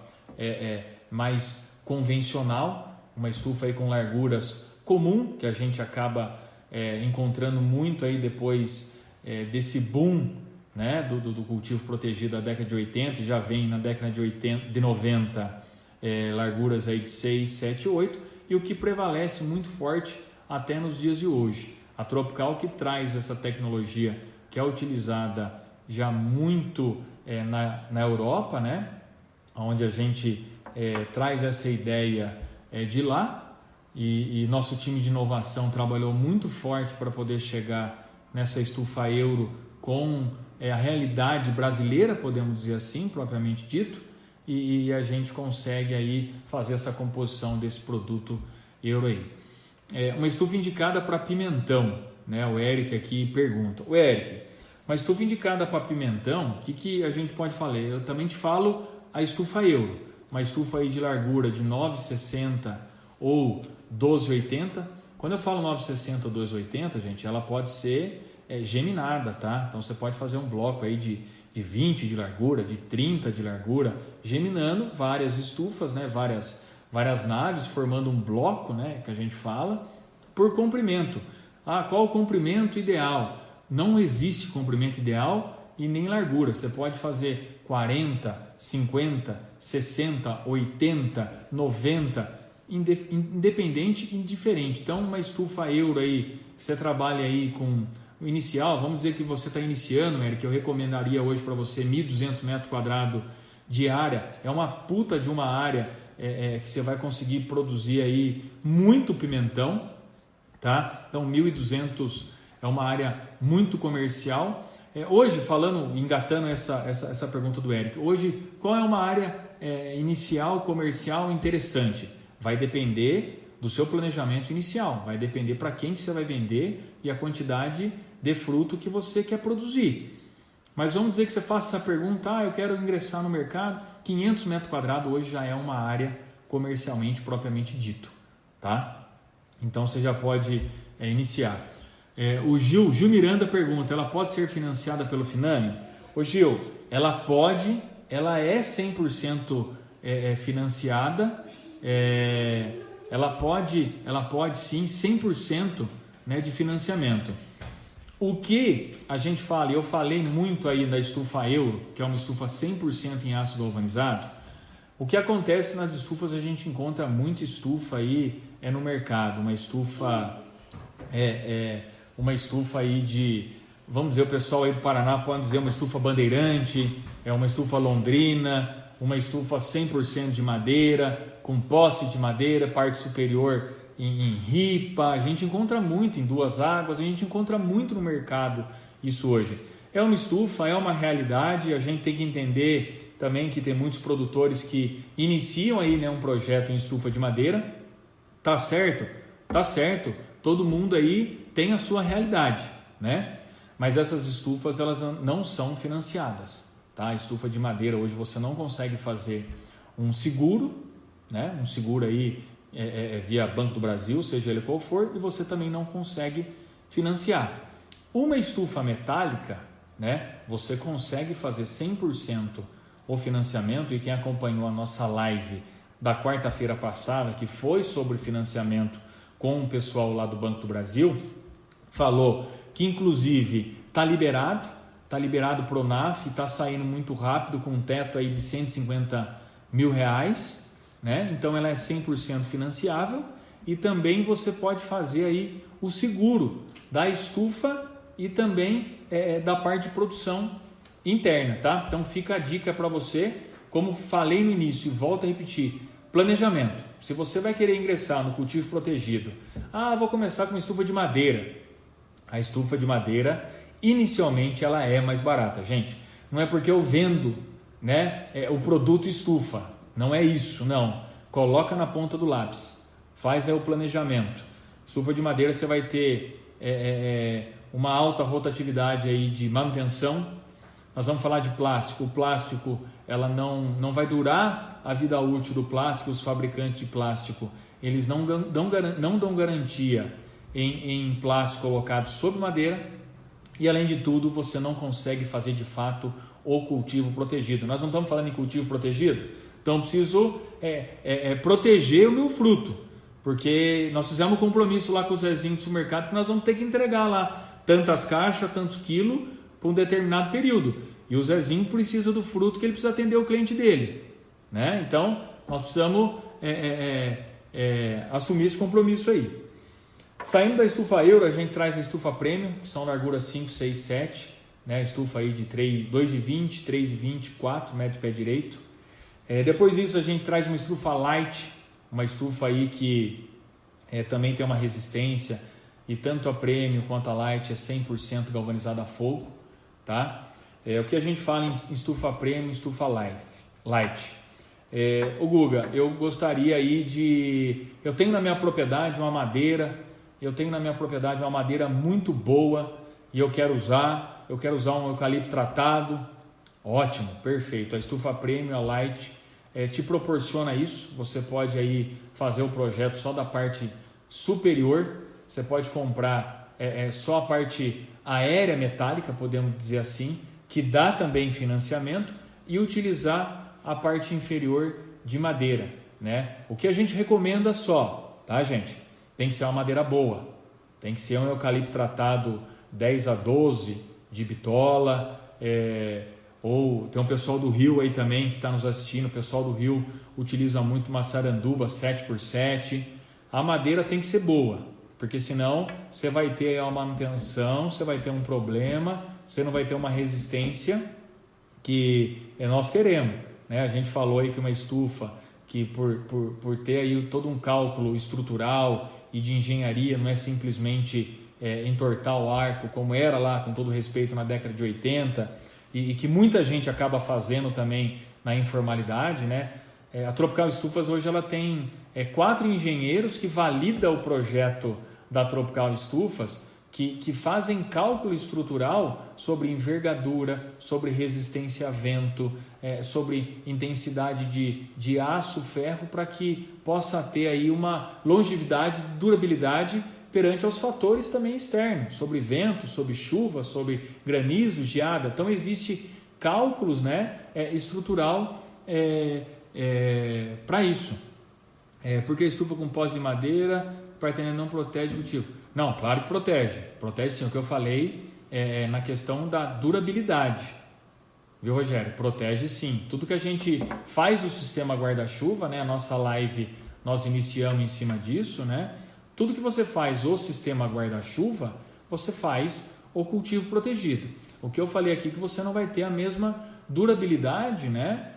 mais convencional, uma estufa aí com larguras comum, que a gente acaba encontrando muito aí depois desse boom, né, do cultivo protegido da década de 80, já vem na década de 90 larguras aí de 6, 7, 8, e o que prevalece muito forte até nos dias de hoje. A Tropical que traz essa tecnologia que é utilizada já muito na Europa, né, onde a gente traz essa ideia de lá, e nosso time de inovação trabalhou muito forte para poder chegar nessa estufa Euro com a realidade brasileira, podemos dizer assim, propriamente dito, e a gente consegue aí fazer essa composição desse produto Euro aí. Uma estufa indicada para pimentão, né? O Eric aqui pergunta, o Eric, uma estufa indicada para pimentão, o que a gente pode falar? Eu também te falo a estufa Euro, uma estufa aí de largura de 9,60 ou 12,80. Quando eu falo 9,60 ou 2,80, gente, ela pode ser geminada, tá? Então você pode fazer um bloco aí de 20 de largura, de 30 de largura, geminando várias estufas, né? Várias naves, formando um bloco, né? Que a gente fala, por comprimento. Qual o comprimento ideal? Não existe comprimento ideal e nem largura. Você pode fazer 40, 50, 60, 80, 90, independente e indiferente. Então, uma estufa Euro aí, que você trabalha aí com o inicial, vamos dizer que você está iniciando, Eric, eu recomendaria hoje para você 1.200 metros quadrados de área. É uma puta de uma área que você vai conseguir produzir aí muito pimentão, tá? Então, 1.200 é uma área muito comercial. Hoje, falando, engatando essa pergunta do Eric, hoje, qual é uma área inicial comercial interessante? Vai depender do seu planejamento inicial, vai depender para quem que você vai vender e a quantidade de fruto que você quer produzir. Mas vamos dizer que você faça essa pergunta, eu quero ingressar no mercado, 500 metros quadrados hoje já é uma área comercialmente propriamente dito, tá? Então você já pode iniciar. O Gil Miranda pergunta, ela pode ser financiada pelo Finame? Ô Gil, ela é 100% financiada, ela pode sim 100%, né, de financiamento. O que a gente fala, eu falei muito aí da estufa Euro, que é uma estufa 100% em aço galvanizado. O que acontece nas estufas, a gente encontra muita estufa aí no mercado, uma estufa aí de, vamos dizer, o pessoal aí do Paraná pode dizer uma estufa Bandeirante, uma estufa Londrina, uma estufa 100% de madeira, com poste de madeira, parte superior em ripa. A gente encontra muito em Duas Águas, a gente encontra muito no mercado isso hoje. É uma estufa, é uma realidade, a gente tem que entender também que tem muitos produtores que iniciam aí, né, um projeto em estufa de madeira. Tá certo? Tá certo. Todo mundo aí tem a sua realidade, né? Mas essas estufas, elas não são financiadas, tá? A estufa de madeira hoje você não consegue fazer um seguro, né? Um seguro aí via Banco do Brasil, seja ele qual for, e você também não consegue financiar. Uma estufa metálica, né? Você consegue fazer 100% o financiamento, e quem acompanhou a nossa live da quarta-feira passada, que foi sobre financiamento com o pessoal lá do Banco do Brasil, falou que inclusive está liberado Pronaf, está saindo muito rápido com um teto aí de R$150 mil, né? Então ela é 100% financiável, e também você pode fazer aí o seguro da estufa e também da parte de produção interna, tá? Então fica a dica para você, como falei no início e volto a repetir, planejamento. Se você vai querer ingressar no cultivo protegido, vou começar com uma estufa de madeira. A estufa de madeira, inicialmente, ela é mais barata, gente. Não é porque eu vendo, né, o produto estufa. Não é isso, não. Coloca na ponta do lápis. Faz o planejamento. Estufa de madeira você vai ter uma alta rotatividade aí de manutenção. Nós vamos falar de plástico. O plástico, ela não vai durar a vida útil do plástico. Os fabricantes de plástico, eles não dão garantia em plástico colocado sobre madeira, e além de tudo você não consegue fazer de fato o cultivo protegido. Nós não estamos falando em cultivo protegido, então preciso proteger o meu fruto, porque nós fizemos um compromisso lá com o Zezinho do supermercado que nós vamos ter que entregar lá tantas caixas, tantos quilos por um determinado período, e o Zezinho precisa do fruto, que ele precisa atender o cliente dele, né? Então nós precisamos assumir esse compromisso aí. Saindo da estufa Euro, a gente traz a estufa Premium, que são larguras 5, 6, 7, né? Estufa aí de 2,20, 3,20, 4 metros de pé direito. Depois disso a gente traz uma estufa Light, uma estufa aí que também tem uma resistência, e tanto a Premium quanto a Light é 100% galvanizada a fogo, tá? O que a gente fala em estufa Premium, estufa Light. O Guga, eu gostaria aí eu tenho na minha propriedade uma madeira muito boa, e eu quero usar um eucalipto tratado. Ótimo, perfeito. A estufa Premium, a Light, te proporciona isso. Você pode aí fazer o projeto só da parte superior. Você pode comprar só a parte aérea metálica, podemos dizer assim, que dá também financiamento, e utilizar a parte inferior de madeira, né? O que a gente recomenda só, tá, gente? Tem que ser uma madeira boa, tem que ser um eucalipto tratado 10-12 de bitola, ou tem um pessoal do Rio aí também que está nos assistindo. O pessoal do Rio utiliza muito uma saranduba 7x7. A madeira tem que ser boa, porque senão você vai ter uma manutenção, você vai ter um problema, você não vai ter uma resistência que nós queremos, né? A gente falou aí que uma estufa que por ter aí todo um cálculo estrutural e de engenharia, não é simplesmente entortar o arco como era lá, com todo respeito, na década de 80, e que muita gente acaba fazendo também na informalidade, né? A Tropical Estufas hoje ela tem 4 engenheiros que validam o projeto da Tropical Estufas que fazem cálculo estrutural sobre envergadura, sobre resistência a vento, sobre intensidade de aço, ferro, para que possa ter aí uma longevidade, durabilidade perante aos fatores também externos, sobre vento, sobre chuva, sobre granizo, geada. Então existe cálculos, né, estrutural para isso. Porque a estufa com pós de madeira, partenário não protege o cultivo. Não, claro que protege. Protege sim, o que eu falei na questão da durabilidade. Viu, Rogério? Protege sim. Tudo que a gente faz do sistema guarda-chuva, né? A nossa live nós iniciamos em cima disso, né? Tudo que você faz o sistema guarda-chuva, você faz o cultivo protegido. O que eu falei aqui é que você não vai ter a mesma durabilidade, né?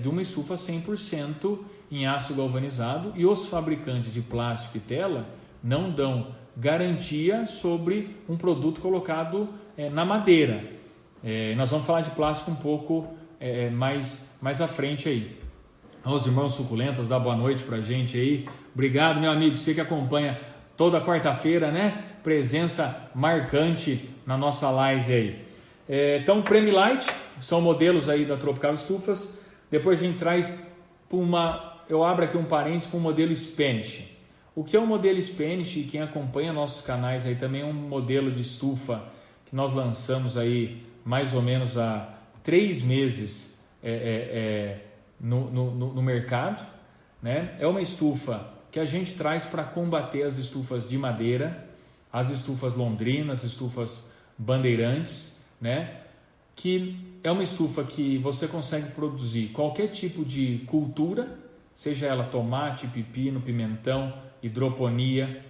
De uma estufa 100% em aço galvanizado, e os fabricantes de plástico e tela não dão garantia sobre um produto colocado na madeira. Nós vamos falar de plástico um pouco mais à frente aí. Aos irmãos suculentas, dá boa noite pra gente aí. Obrigado, meu amigo, você que acompanha toda quarta-feira, né? Presença marcante na nossa live aí. Então, Premi Light são modelos aí da Tropical Estufas. Depois a gente traz eu abro aqui um parênteses com o modelo Spanish. O que é o modelo Spanish? E quem acompanha nossos canais aí também é um modelo de estufa que nós lançamos aí mais ou menos há 3 meses no mercado, né? É uma estufa que a gente traz para combater as estufas de madeira, as estufas londrinas, estufas bandeirantes, né? Que é uma estufa que você consegue produzir qualquer tipo de cultura, seja ela tomate, pepino, pimentão, hidroponia,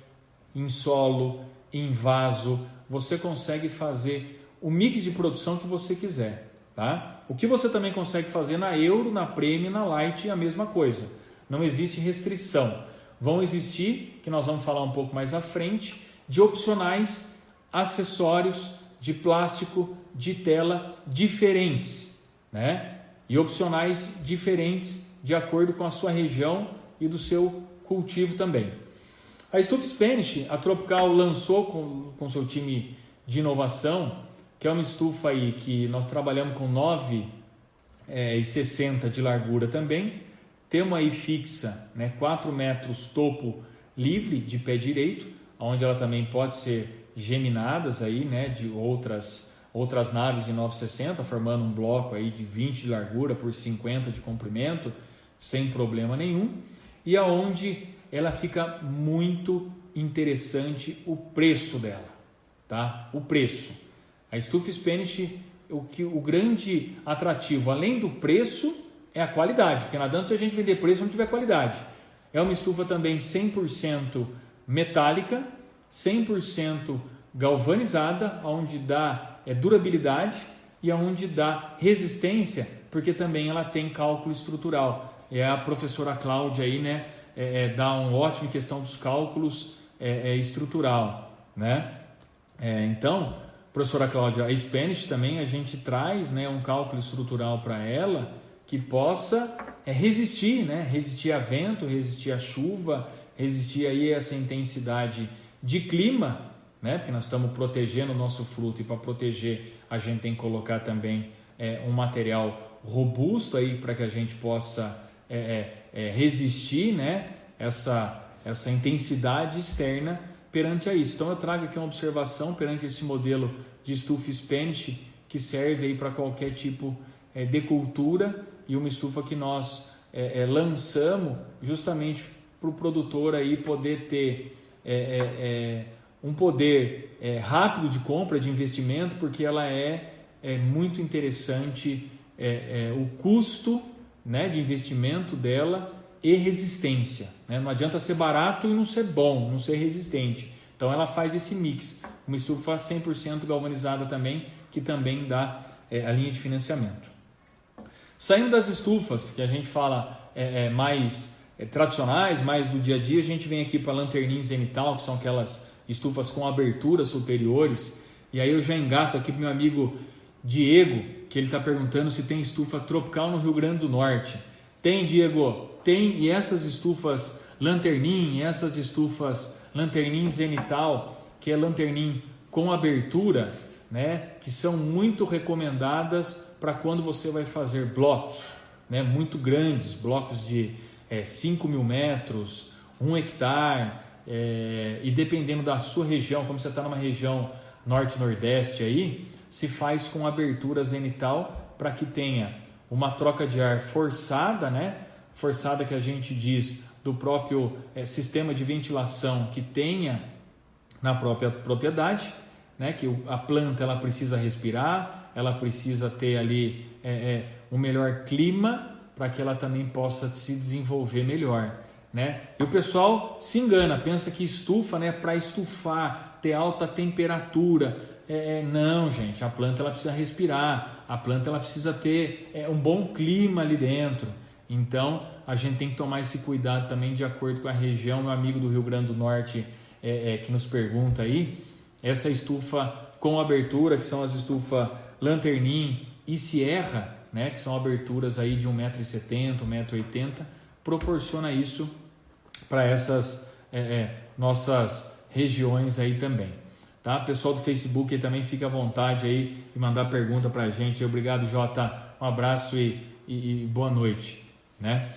em solo, em vaso. Você consegue fazer o mix de produção que você quiser, tá? O que você também consegue fazer na Euro, na Premi, na Light, é a mesma coisa. Não existe restrição. Vão existir, que nós vamos falar um pouco mais à frente, de opcionais, acessórios de plástico, de tela diferentes, né? E opcionais diferentes de acordo com a sua região e do seu cultivo também. A estufa Spanish, a Tropical lançou com seu time de inovação, que é uma estufa aí que nós trabalhamos com 9,60 de largura também. Temos aí fixa, né, 4 metros topo livre de pé direito, onde ela também pode ser geminadas aí, né, de outras naves de 9,60, formando um bloco aí de 20 de largura por 50 de comprimento, sem problema nenhum. E aonde ela fica muito interessante o preço dela, tá? O preço. A estufa Spanish, o grande atrativo, além do preço, é a qualidade, porque não adianta a gente vender preço se não tiver qualidade. É uma estufa também 100% metálica, 100% galvanizada, onde dá durabilidade e onde dá resistência, porque também ela tem cálculo estrutural. A professora Cláudia aí, né, dá um ótimo em questão dos cálculos estrutural, né? Então, professora Cláudia, a Spanish também a gente traz, né, um cálculo estrutural para ela que possa resistir, né? Resistir a vento, resistir a chuva, resistir aí essa intensidade de clima, né? Porque nós estamos protegendo o nosso fruto, e para proteger a gente tem que colocar também um material robusto aí para que a gente possa resistir, né? Essa intensidade externa perante a isso. Então eu trago aqui uma observação perante esse modelo de estufa Spanish que serve aí para qualquer tipo de cultura, e uma estufa que nós lançamos justamente para o produtor aí poder ter um poder rápido de compra, de investimento, porque ela é muito interessante o custo, né, de investimento dela e resistência, né? Não adianta ser barato e não ser bom, não ser resistente. Então ela faz esse mix. Uma estufa 100% galvanizada também, que também dá a linha de financiamento. Saindo das estufas, que a gente fala mais tradicionais, mais do dia a dia, a gente vem aqui para a lanterninha zenital, que são aquelas estufas com aberturas superiores. E aí eu já engato aqui para o meu amigo Diego, que ele está perguntando se tem estufa Tropical no Rio Grande do Norte. Tem, Diego, tem. E essas estufas lanterninha, essas estufas lanterninha zenital, que é lanterninha com abertura, né, que são muito recomendadas para quando você vai fazer blocos, né, muito grandes, blocos de 5.000 metros, 1 hectare, e dependendo da sua região, como você está numa região norte-nordeste aí, se faz com abertura zenital para que tenha uma troca de ar forçada, né, forçada que a gente diz do próprio sistema de ventilação que tenha na própria propriedade, né, que a planta ela precisa respirar, ela precisa ter ali um melhor clima para que ela também possa se desenvolver melhor, né? E o pessoal se engana, pensa que estufa, né, para estufar, ter alta temperatura. Não, gente, a planta ela precisa respirar, a planta ela precisa ter um bom clima ali dentro. Então a gente tem que tomar esse cuidado também de acordo com a região. Meu amigo do Rio Grande do Norte que nos pergunta aí, essa estufa com abertura, que são as estufas Lanternin e Sierra, né, que são aberturas aí de 1,70 m, 1,80 m, proporciona isso para essas nossas regiões aí também. Tá? Pessoal do Facebook aí também fica à vontade aí de mandar pergunta para a gente. Obrigado, Jota. Um abraço e boa noite. Né?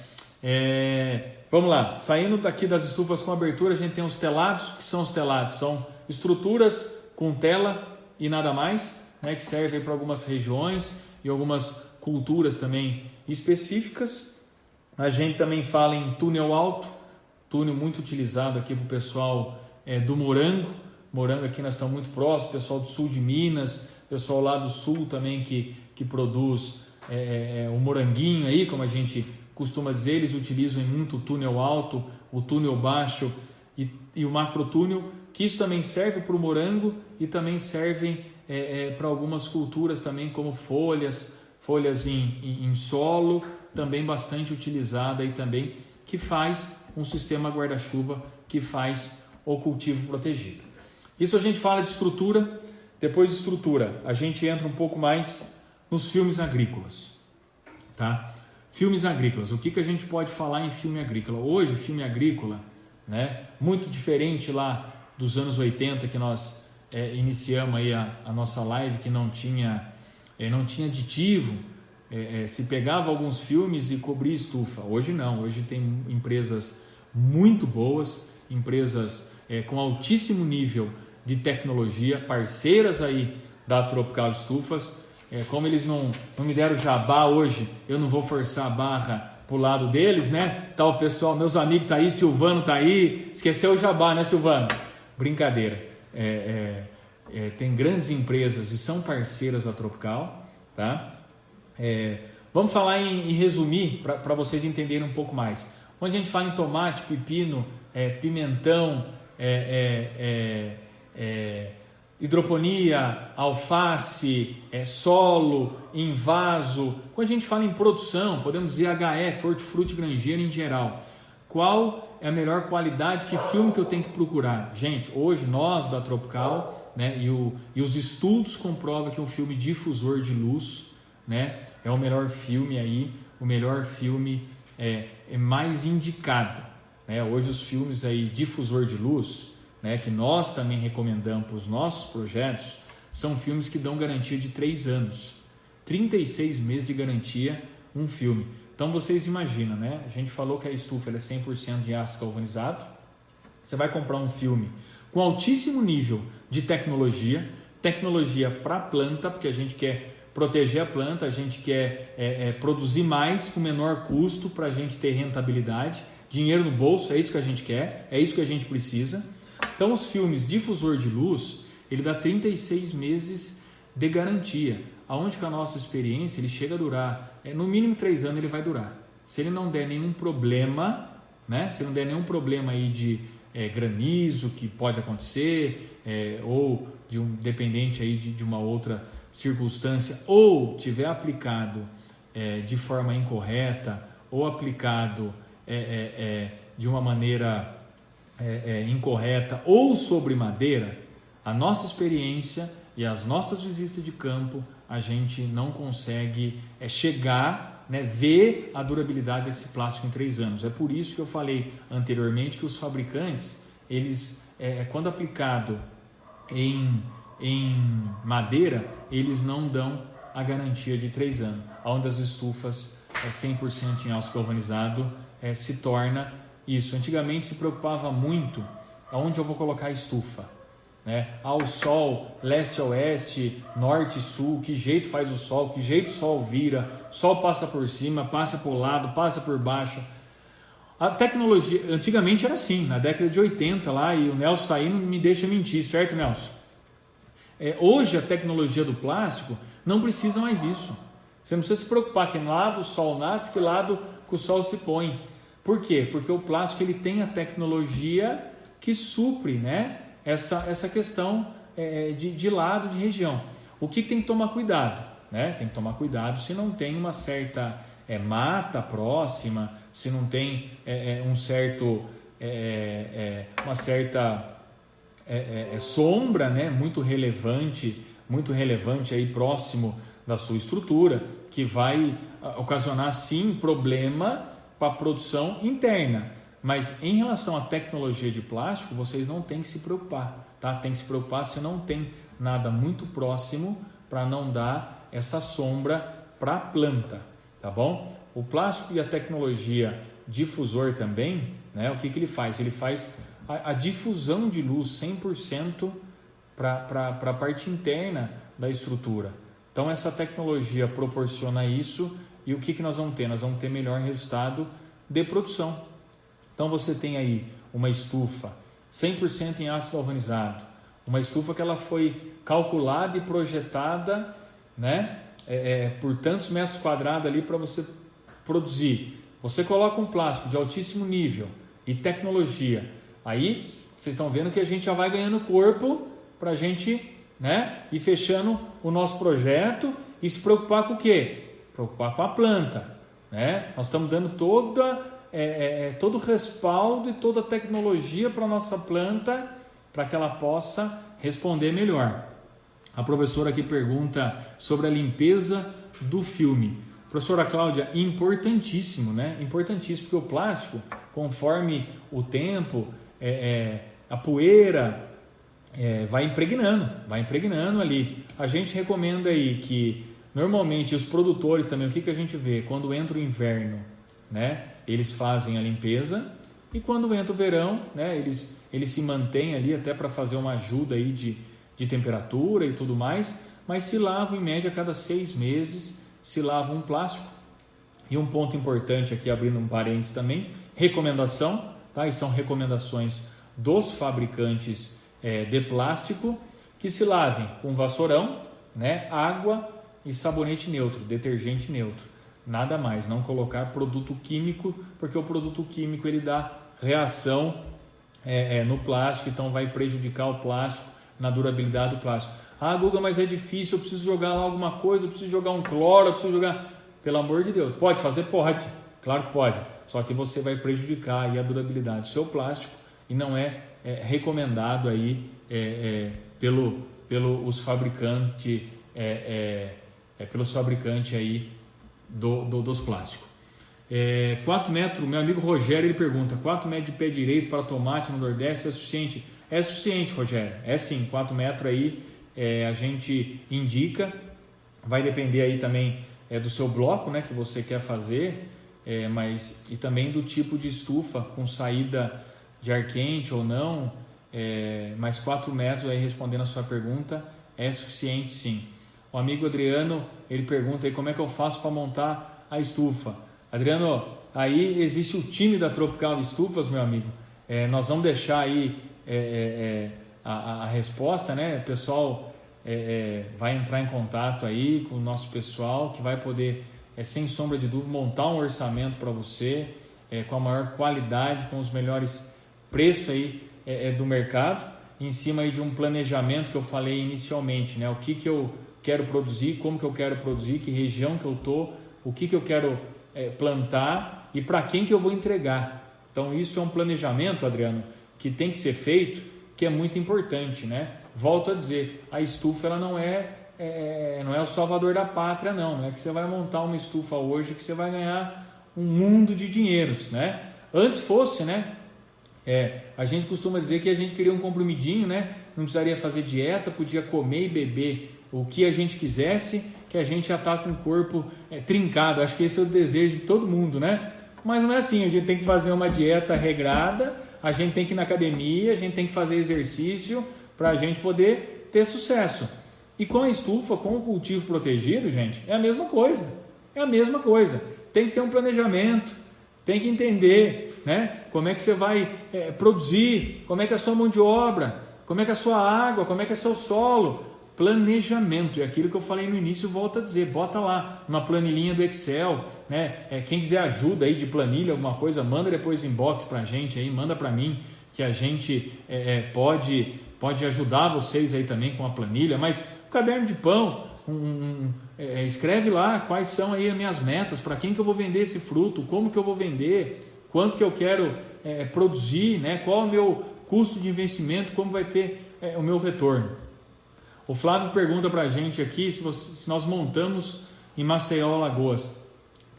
Vamos lá. Saindo daqui das estufas com abertura, a gente tem os telados. O que são os telados? São estruturas com tela e nada mais, né, que servem para algumas regiões e algumas culturas também específicas. A gente também fala em túnel alto, túnel muito utilizado aqui para o pessoal do Morango. Morango aqui nós estamos muito próximos, pessoal do sul de Minas, pessoal lá do sul também que produz o moranguinho aí, como a gente costuma dizer. Eles utilizam muito o túnel alto, o túnel baixo e o macrotúnel, que isso também serve para o morango e também servem para algumas culturas também, como folhas em solo, também bastante utilizada aí também, que faz um sistema guarda-chuva, que faz o cultivo protegido. Isso a gente fala de estrutura. Depois de estrutura, a gente entra um pouco mais nos filmes agrícolas. Tá? Filmes agrícolas, o que a gente pode falar em filme agrícola? Hoje, filme agrícola, né, muito diferente lá dos anos 80, que nós iniciamos aí a nossa live, que não tinha aditivo, se pegava alguns filmes e cobria estufa. Hoje não, hoje tem empresas muito boas, empresas com altíssimo nível de tecnologia, parceiras aí da Tropical Estufas. Como eles não me deram jabá hoje, eu não vou forçar a barra pro lado deles, né? Tá o pessoal, meus amigos tá aí, Silvano tá aí, esqueceu o jabá, né, Silvano? Brincadeira. Tem grandes empresas e são parceiras da Tropical, tá? Vamos falar em resumir, para vocês entenderem um pouco mais. Quando a gente fala em tomate, pepino, pimentão, hidroponia, alface, solo, invaso. Quando a gente fala em produção, podemos dizer HF, hortifruti granjeiro em geral. Qual é a melhor qualidade? Que filme que eu tenho que procurar? Gente, hoje nós da Tropical, né, e os estudos comprovam que um filme difusor de luz, né, é o melhor filme aí, o melhor filme mais indicado. Né? Hoje os filmes aí difusor de luz, né, que nós também recomendamos para os nossos projetos, são filmes que dão garantia de 3 anos, 36 meses de garantia, um filme. Então vocês imaginam, né? A gente falou que a estufa é 100% de aço galvanizado. Você vai comprar um filme com altíssimo nível de tecnologia para a planta, porque a gente quer proteger a planta, a gente quer produzir mais com menor custo para a gente ter rentabilidade, dinheiro no bolso, é isso que a gente quer, é isso que a gente precisa. Então os filmes difusor de luz, ele dá 36 meses de garantia, aonde com a nossa experiência ele chega a durar, no mínimo 3 anos ele vai durar. Se ele não der nenhum problema, né? Se não der nenhum problema aí de granizo que pode acontecer, ou dependente aí de uma outra circunstância, ou tiver aplicado de forma incorreta, ou aplicado de uma maneira incorreta ou sobre madeira, a nossa experiência e as nossas visitas de campo, a gente não consegue chegar, né, ver a durabilidade desse plástico em 3 anos. É por isso que eu falei anteriormente que os fabricantes, eles, quando aplicado em madeira, eles não dão a garantia de 3 anos, onde as estufas 100% em aço galvanizado se torna isso. Antigamente se preocupava muito aonde eu vou colocar a estufa, né? O sol, leste a oeste, norte e sul, que jeito faz o sol, que jeito o sol vira, sol passa por cima, passa por lado, passa por baixo. A tecnologia, antigamente era assim, na década de 80 lá, e o Nelson está aí, não me deixa mentir, certo, Nelson? Hoje a tecnologia do plástico não precisa mais isso. Você não precisa se preocupar que lado o sol nasce, que lado que o sol se põe. Por quê? Porque o plástico ele tem a tecnologia que supre, né, essa questão de lado, de região. O que tem que tomar cuidado? Né? Tem que tomar cuidado se não tem uma certa mata próxima, se não tem uma certa sombra, né, muito relevante aí próximo da sua estrutura, que vai ocasionar sim problema para a produção interna. Mas em relação à tecnologia de plástico, vocês não têm que se preocupar, tá? Tem que se preocupar se não tem nada muito próximo para não dar essa sombra para a planta, tá bom? O plástico e a tecnologia difusor também, né? O que ele faz? Ele faz a difusão de luz 100% para a parte interna da estrutura. Então essa tecnologia proporciona isso, e o que nós vamos ter? Nós vamos ter melhor resultado de produção. Então você tem aí uma estufa 100% em aço galvanizado, uma estufa que ela foi calculada e projetada, né, por tantos metros quadrados ali para você produzir. Você coloca um plástico de altíssimo nível e tecnologia, aí vocês estão vendo que a gente já vai ganhando corpo para a gente, né, ir fechando o nosso projeto e se preocupar com o quê? Preocupar com a planta, né? Nós estamos dando todo o respaldo e toda a tecnologia para a nossa planta, para que ela possa responder melhor. A professora aqui pergunta sobre a limpeza do filme. Professora Cláudia, importantíssimo, né? Importantíssimo, porque o plástico, conforme o tempo, a poeira vai impregnando ali. A gente recomenda aí que, normalmente, os produtores também, o que a gente vê? Quando entra o inverno, né? Eles fazem a limpeza, e quando entra o verão, né, eles se mantêm ali até para fazer uma ajuda aí de temperatura e tudo mais, mas se lavam em média a cada 6 meses, se lava um plástico. E um ponto importante aqui, abrindo um parênteses também, recomendação, tá? E são recomendações dos fabricantes de plástico, que se lavem com vassourão, né, água e sabonete neutro, detergente neutro. Nada mais, não colocar produto químico, porque o produto químico ele dá reação no plástico, então vai prejudicar o plástico, na durabilidade do plástico. Ah, Guga, mas é difícil, eu preciso jogar lá alguma coisa, eu preciso jogar um cloro, eu preciso jogar... Pelo amor de Deus, pode fazer? Pode, claro que pode, só que você vai prejudicar aí a durabilidade do seu plástico, e não recomendado aí pelos fabricantes aí dos plásticos. 4 metros, meu amigo Rogério, ele pergunta, 4 metros de pé direito para tomate no Nordeste é suficiente? É suficiente, Rogério, é sim, 4 metros aí a gente indica, vai depender aí também do seu bloco, né, que você quer fazer, mas e também do tipo de estufa, com saída de ar quente ou não, mas 4 metros aí, respondendo a sua pergunta, é suficiente sim. O amigo Adriano, ele pergunta aí como é que eu faço para montar a estufa. Adriano, aí existe o time da Tropical Estufas, meu amigo. Nós vamos deixar aí a resposta, né? O pessoal vai entrar em contato aí com o nosso pessoal, que vai poder, sem sombra de dúvida, montar um orçamento para você, com a maior qualidade, com os melhores preços aí do mercado, em cima aí de um planejamento que eu falei inicialmente, né? O que eu quero produzir, como que eu quero produzir, que região que eu estou, o que eu quero plantar e para quem que eu vou entregar. Então isso é um planejamento, Adriano, que tem que ser feito, que é muito importante, né? Volto a dizer, a estufa ela não é o salvador da pátria, não é que você vai montar uma estufa hoje que você vai ganhar um mundo de dinheiros, né? Antes fosse, né? A gente costuma dizer que a gente queria um comprimidinho, né? Não precisaria fazer dieta, podia comer e beber o que a gente quisesse, que a gente já está com o corpo trincado. Acho que esse é o desejo de todo mundo, né? Mas não é assim, a gente tem que fazer uma dieta regrada, a gente tem que ir na academia, a gente tem que fazer exercício para a gente poder ter sucesso. E com a estufa, com o cultivo protegido, gente, é a mesma coisa. É a mesma coisa. Tem que ter um planejamento, tem que entender, né, como é que você vai produzir, como é que é a sua mão de obra, como é que é a sua água, como é que é seu solo. Planejamento, e aquilo que eu falei no início, volto a dizer, bota lá uma planilhinha do Excel, né? Quem quiser ajuda aí de planilha, alguma coisa, manda depois inbox pra gente aí, manda pra mim, que a gente pode ajudar vocês aí também com a planilha. Mas o caderno de pão, escreve lá quais são aí as minhas metas, para quem que eu vou vender esse fruto, como que eu vou vender, quanto que eu quero produzir, né? Qual é o meu custo de investimento, como vai ter o meu retorno. O Flávio pergunta para a gente aqui se nós montamos em Maceió, Alagoas.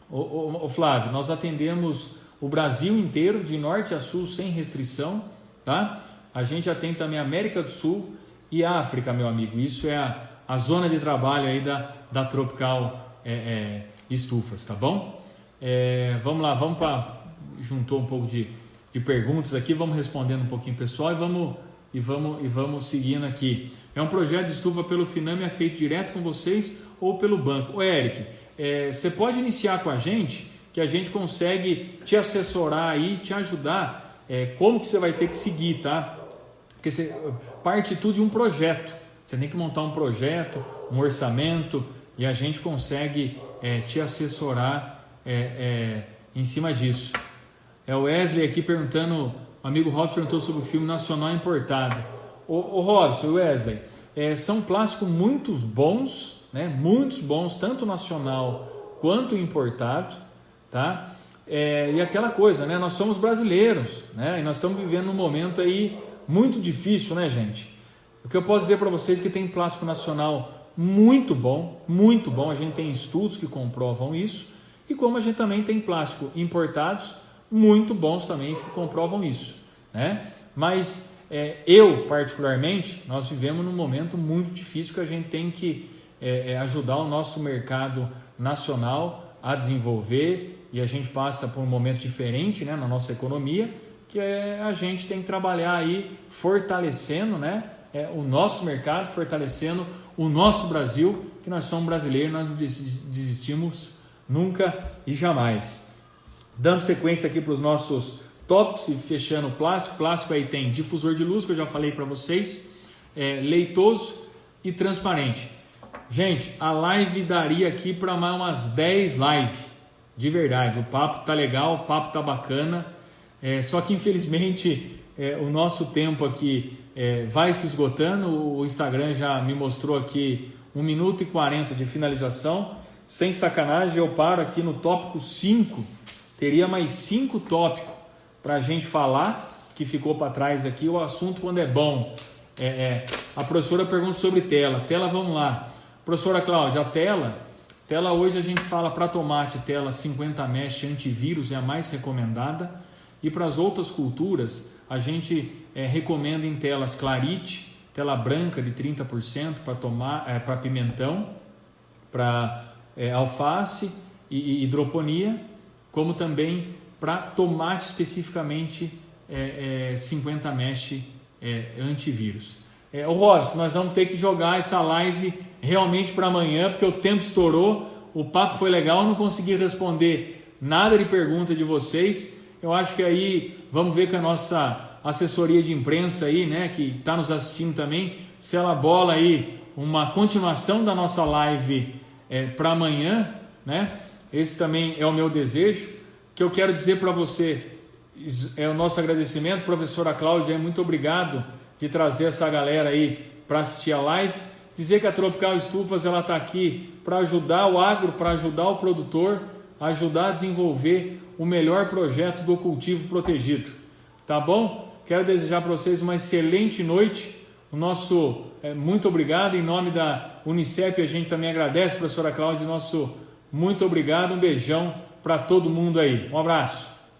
Ô Flávio, nós atendemos o Brasil inteiro, de norte a sul, sem restrição, tá? A gente atende também a América do Sul e África, meu amigo. Isso é a zona de trabalho aí da Tropical Estufas, tá bom? Vamos lá, juntou um pouco de perguntas aqui, vamos respondendo um pouquinho, pessoal, e vamos seguindo aqui. É um projeto de estufa pelo Finame, feito direto com vocês ou pelo banco? Ô Eric, você pode iniciar com a gente, que a gente consegue te assessorar aí, te ajudar, como que você vai ter que seguir, tá? Porque parte tudo de um projeto, você tem que montar um projeto, um orçamento, e a gente consegue te assessorar em cima disso. O Wesley aqui perguntando, o amigo Robson perguntou sobre o filme nacional importado. O Robson e o Wesley, são plásticos muito bons, né? Muitos bons, tanto nacional quanto importado, tá? E aquela coisa, né? Nós somos brasileiros, né? E nós estamos vivendo um momento aí muito difícil, né, gente? O que eu posso dizer para vocês é que tem plástico nacional muito bom, a gente tem estudos que comprovam isso, e como a gente também tem plástico importados muito bons também que comprovam isso, né? Mas eu, particularmente, nós vivemos num momento muito difícil que a gente tem que ajudar o nosso mercado nacional a desenvolver, e a gente passa por um momento diferente, né, na nossa economia, que a gente tem que trabalhar aí fortalecendo, né, o nosso mercado, fortalecendo o nosso Brasil, que nós somos brasileiros, nós não desistimos nunca e jamais. Dando sequência aqui para os nossos tópicos e fechando o plástico. Plástico aí tem difusor de luz, que eu já falei para vocês, leitoso e transparente. Gente, a live daria aqui para mais umas 10 lives, de verdade. O papo tá legal, o papo tá bacana, só que infelizmente o nosso tempo aqui vai se esgotando. O Instagram já me mostrou aqui 1 minuto e 40 de finalização. Sem sacanagem, eu paro aqui no tópico 5, teria mais 5 tópicos para a gente falar, que ficou para trás aqui. O assunto, quando é bom, a professora pergunta sobre tela, vamos lá. Professora Cláudia, a tela hoje a gente fala para tomate, tela 50 mesh antivírus é a mais recomendada, e para as outras culturas a gente recomenda em telas Clarite, tela branca de 30% para pimentão, para alface e hidroponia, como também para tomate especificamente 50 mesh antivírus. O Robson, nós vamos ter que jogar essa live realmente para amanhã, porque o tempo estourou, o papo foi legal, não consegui responder nada de pergunta de vocês. Eu acho que aí vamos ver com a nossa assessoria de imprensa aí, né, que está nos assistindo também, se ela bola aí uma continuação da nossa live para amanhã, né? Esse também é o meu desejo. Que eu quero dizer para você o nosso agradecimento, professora Cláudia, muito obrigado de trazer essa galera aí para assistir a live. Dizer que a Tropical Estufas ela está aqui para ajudar o agro, para ajudar o produtor, ajudar a desenvolver o melhor projeto do cultivo protegido. Tá bom? Quero desejar para vocês uma excelente noite. O nosso muito obrigado. Em nome da Unicep, a gente também agradece, professora Cláudia, nosso muito obrigado. Um beijão para todo mundo aí. Um abraço.